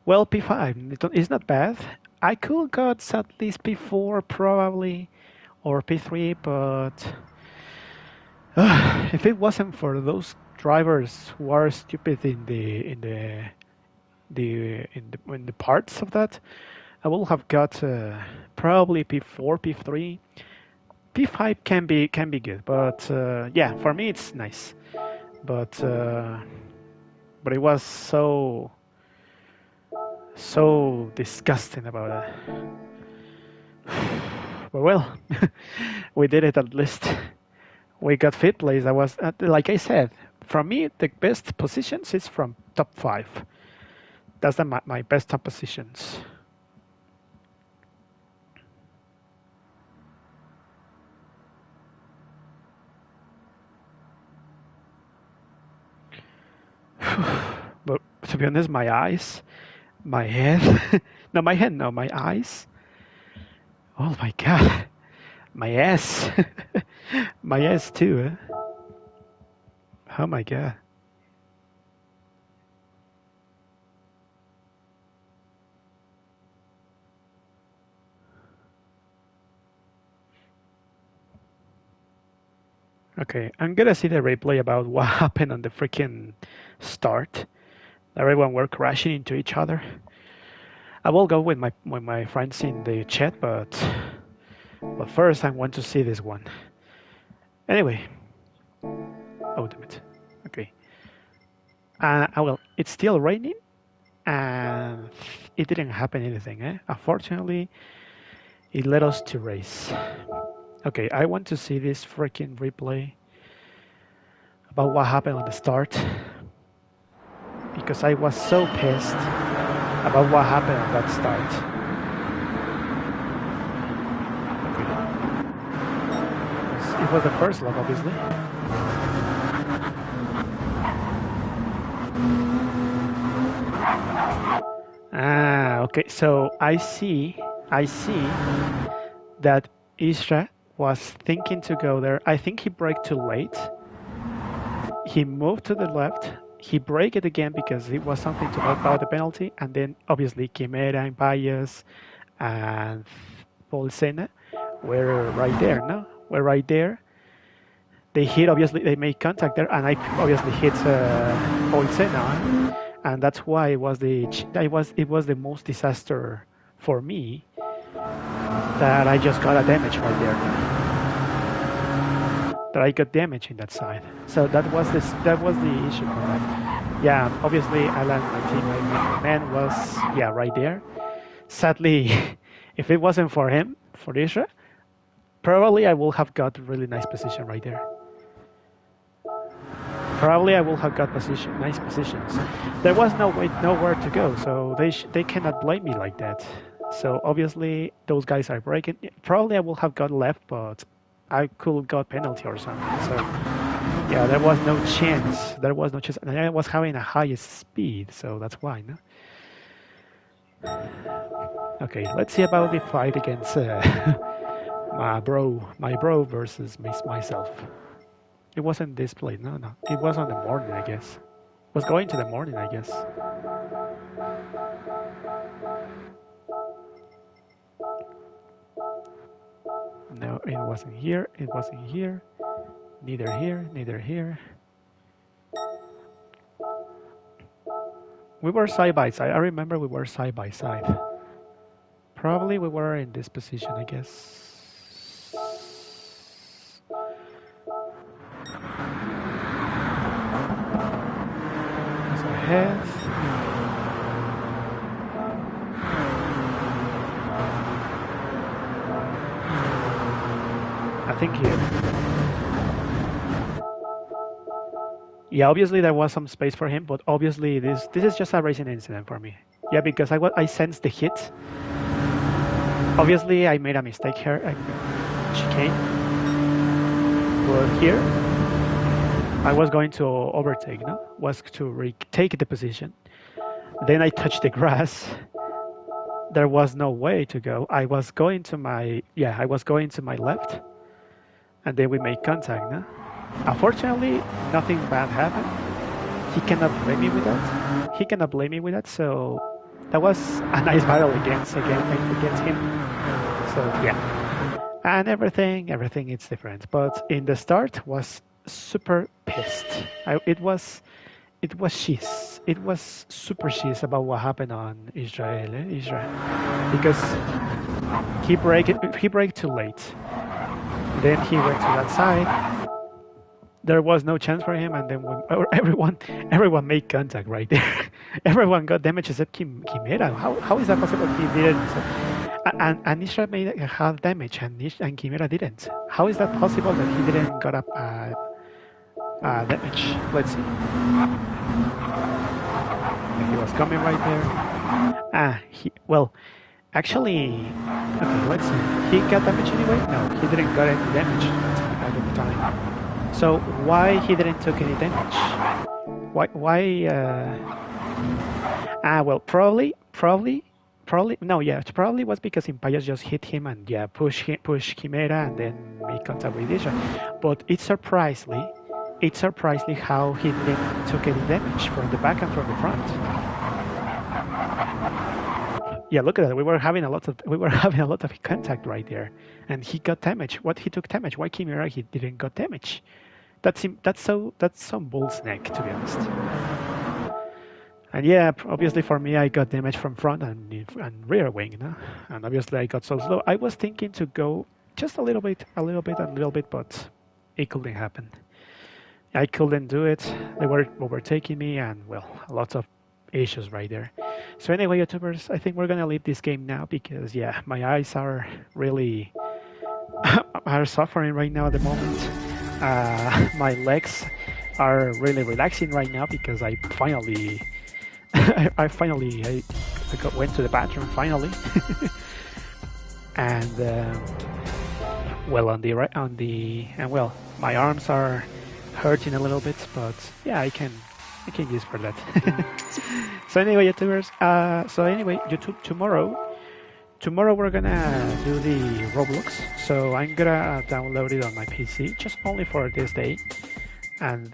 Well, P5 it's not bad. I could got at least P4 probably, or P3, but if it wasn't for those drivers who are stupid in the parts of that, I will have got probably P4, P3. P5 can be good, but yeah, for me it's nice. But it was so disgusting about it. But well, we did it at least. We got fifth place. I was like I said, for me the best positions is from top 5. That's my best top positions. But to be honest, my eyes, my head, no, my head, no, my eyes. Oh my god, my ass, my ass too. Oh my god. Okay, I'm gonna see the replay about what happened on the freaking start. Everyone were crashing into each other. I will go with my friends in the chat, but first I want to see this one. Anyway, oh damn it. Okay. Well, it's still raining, and it didn't happen anything. Unfortunately, it led us to race. Okay, I want to see this freaking replay about what happened on the start, because I was so pissed about what happened on that start. Okay. It was the first lap, obviously. Okay, so I see I see that Isra was thinking to go there. I think he braked too late. He moved to the left. He braked it again because it was something to help out the penalty. And then obviously Quimera and Baez and Paul Senna were right there. No, we're right there. They hit. Obviously, they made contact there, and I obviously hit Paul Senna, and that's why it was the most disaster for me that I just got a damage right there. That I got damage in that side. So that was the issue for that. Yeah, obviously Alan1RT, my man was right there. Sadly, if it wasn't for him, for Isra, probably I will have got a really nice position right there. Probably I will have got nice positions. There was nowhere to go, so they cannot blame me like that. So obviously those guys are breaking. Probably I will have got left, but I could have got penalty or something. So yeah, there was no chance. There was no chance, and I was having a highest speed, so that's why. No? Okay, let's see about the fight against my bro versus myself. It wasn't displayed. No. It was on the morning, I guess. It was going to the morning, I guess. No, it wasn't here. It wasn't here. Neither here. Neither here. We were side by side. I remember we were side by side. Probably we were in this position, I guess. Ahead. I think here. Yeah, obviously there was some space for him, but obviously this is just a racing incident for me. Yeah, because I sensed the hit. Obviously I made a mistake here. Chicane. But here I was going to overtake, no? Was to retake the position. Then I touched the grass. There was no way to go. I was going to my left, and then we made contact, no? Unfortunately, nothing bad happened. He cannot blame me with that. So that was a nice battle against him. So yeah, and everything is different. But in the start was super pissed. It was super cheese about what happened on Israel, because he braked too late. Then he went to that side. There was no chance for him, and then everyone made contact right there. Everyone got damage except Quimera. How is that possible? He didn't. And Israel had damage, and Quimera didn't. How is that possible that he didn't got up damage? Let's see. He was coming right there. Actually, okay, let's see. He got damage anyway? No, he didn't got any damage at the time. So why he didn't took any damage? Why? Well, probably no. Yeah, it probably was because Impayas just hit him and push Quimera and then make contact with Isha. But it's surprisingly how he didn't took any damage from the back and from the front. Yeah, look at that. We were having a lot of contact right there, and he got damage. He took damage? Why Quimera he didn't got damage? That's some bull's neck, to be honest. And yeah, obviously for me, I got damage from front and rear wing, no? And obviously I got so slow. I was thinking to go just a little bit, but it couldn't happen. I couldn't do it. They were overtaking me, and well, lots of issues right there. So anyway, YouTubers, I think we're gonna leave this game now because yeah, my eyes are really are suffering right now at the moment. My legs are really relaxing right now because I finally went to the bathroom finally. And my arms are hurting a little bit, but yeah, I can use for that. So anyway, YouTubers, YouTube tomorrow we're gonna do the Roblox, so I'm gonna download it on my PC just only for this day, and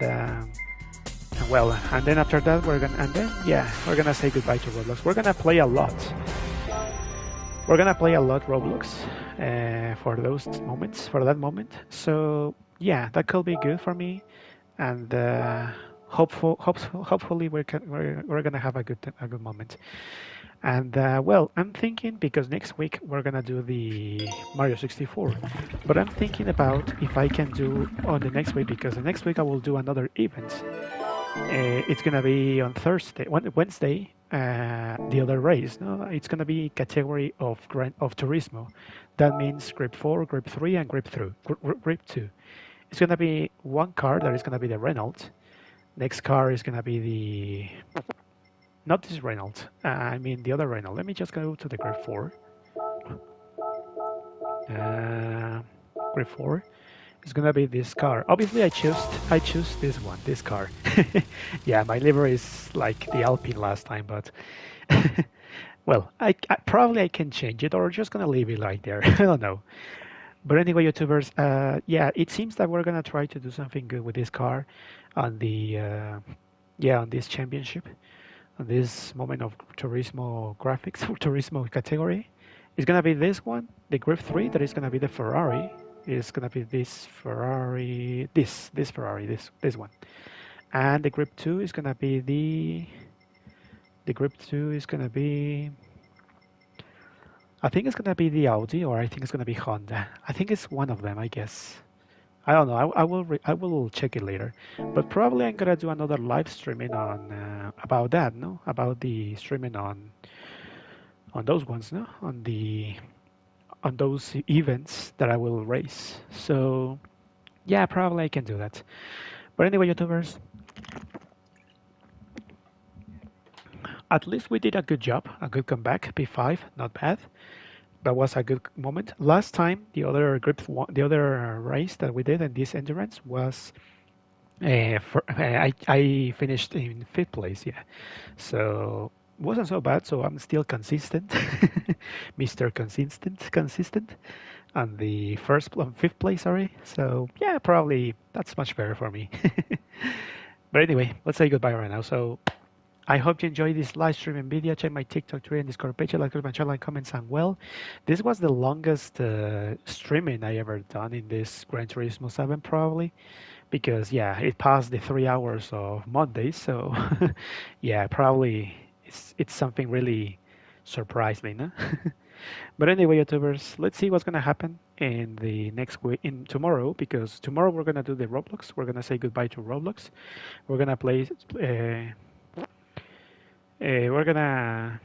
well, and then after that we're gonna say goodbye to Roblox. We're gonna play a lot. We're gonna play a lot Roblox for those moments, for that moment. So yeah, that could be good for me, and hopefully we're gonna have a good moment. And well, I'm thinking because next week we're gonna do the Mario 64, but I'm thinking about if I can do on the next week because the next week I will do another event. It's gonna be on Thursday, Wednesday. The other race, no, it's gonna be category of of Turismo. That means grip 4, grip 3, and grip 2. It's gonna be one car that is gonna be the Renault. Next car is gonna be the not this Renault. I mean the other Renault. Let me just go to the grip 4. Grip 4. It's gonna be this car. Obviously, I choose this one, this car. Yeah, my livery is like the Alpine last time, but well, I probably I can change it or just gonna leave it right there. I don't know. But anyway, YouTubers, yeah, it seems that we're gonna try to do something good with this car on the yeah on this championship, on this moment of Turismo graphics or Turismo category. It's gonna be this one, the Grip 3, that is gonna be the Ferrari. It's gonna be this Ferrari, this Ferrari, this one, and the Grip 2 is gonna be the Grip 2 is gonna be. I think it's gonna be the Audi, or I think it's gonna be Honda. I think it's one of them, I guess. I don't know. I will check it later, but probably I'm gonna do another live streaming on about that, no, about the streaming on those ones, no, on those events that I will race. So yeah, probably I can do that. But anyway, YouTubers, at least we did a good job, a good comeback. P5, not bad. That was a good moment. Last time, the other race that we did in this endurance was I finished in fifth place. Yeah, so wasn't so bad. So I'm still consistent, Mr. Consistent, on the on fifth place. Sorry. So yeah, probably that's much better for me. But anyway, let's say goodbye right now. So I hope you enjoyed this live stream and video. Check my TikTok, Twitter, and Discord page. Like my channel, and comments, and well, this was the longest streaming I ever done in this Gran Turismo 7, probably, because yeah, it passed the 3 hours of Monday. So yeah, probably it's something really surprised me, no? But anyway, YouTubers, let's see what's gonna happen in the next week, in tomorrow, because tomorrow we're gonna do the Roblox. We're gonna say goodbye to Roblox. We're gonna play. We're gonna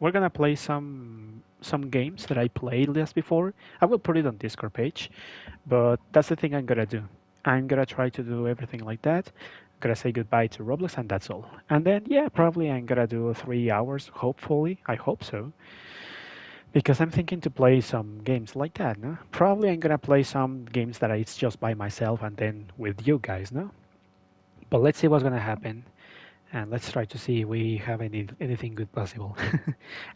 we're gonna play some games that I played just before. I will put it on Discord page, but that's the thing I'm gonna do. I'm gonna try to do everything like that. I'm gonna say goodbye to Roblox and that's all. And then yeah, probably I'm gonna do 3 hours. Hopefully, I hope so, because I'm thinking to play some games like that. No, probably I'm gonna play some games that it's just by myself and then with you guys. No, but let's see what's gonna happen. And let's try to see if we have anything good possible.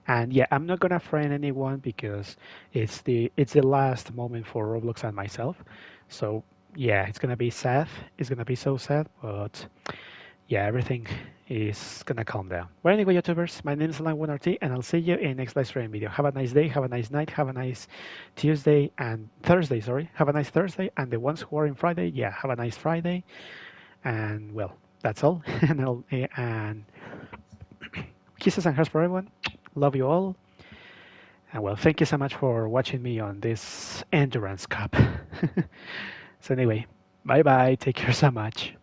And yeah, I'm not gonna friend anyone because it's the last moment for Roblox and myself. So yeah, it's gonna be sad. It's gonna be so sad, but yeah, everything is gonna calm down. But anyway, YouTubers, my name is Alan1RT, and I'll see you in next live stream video. Have a nice day, have a nice night, have a nice Tuesday and Thursday. Sorry, have a nice Thursday, and the ones who are in Friday, yeah, have a nice Friday. And well, that's all. And kisses and hugs for everyone. Love you all. And well, thank you so much for watching me on this Endurance Cup. So anyway, bye bye. Take care so much.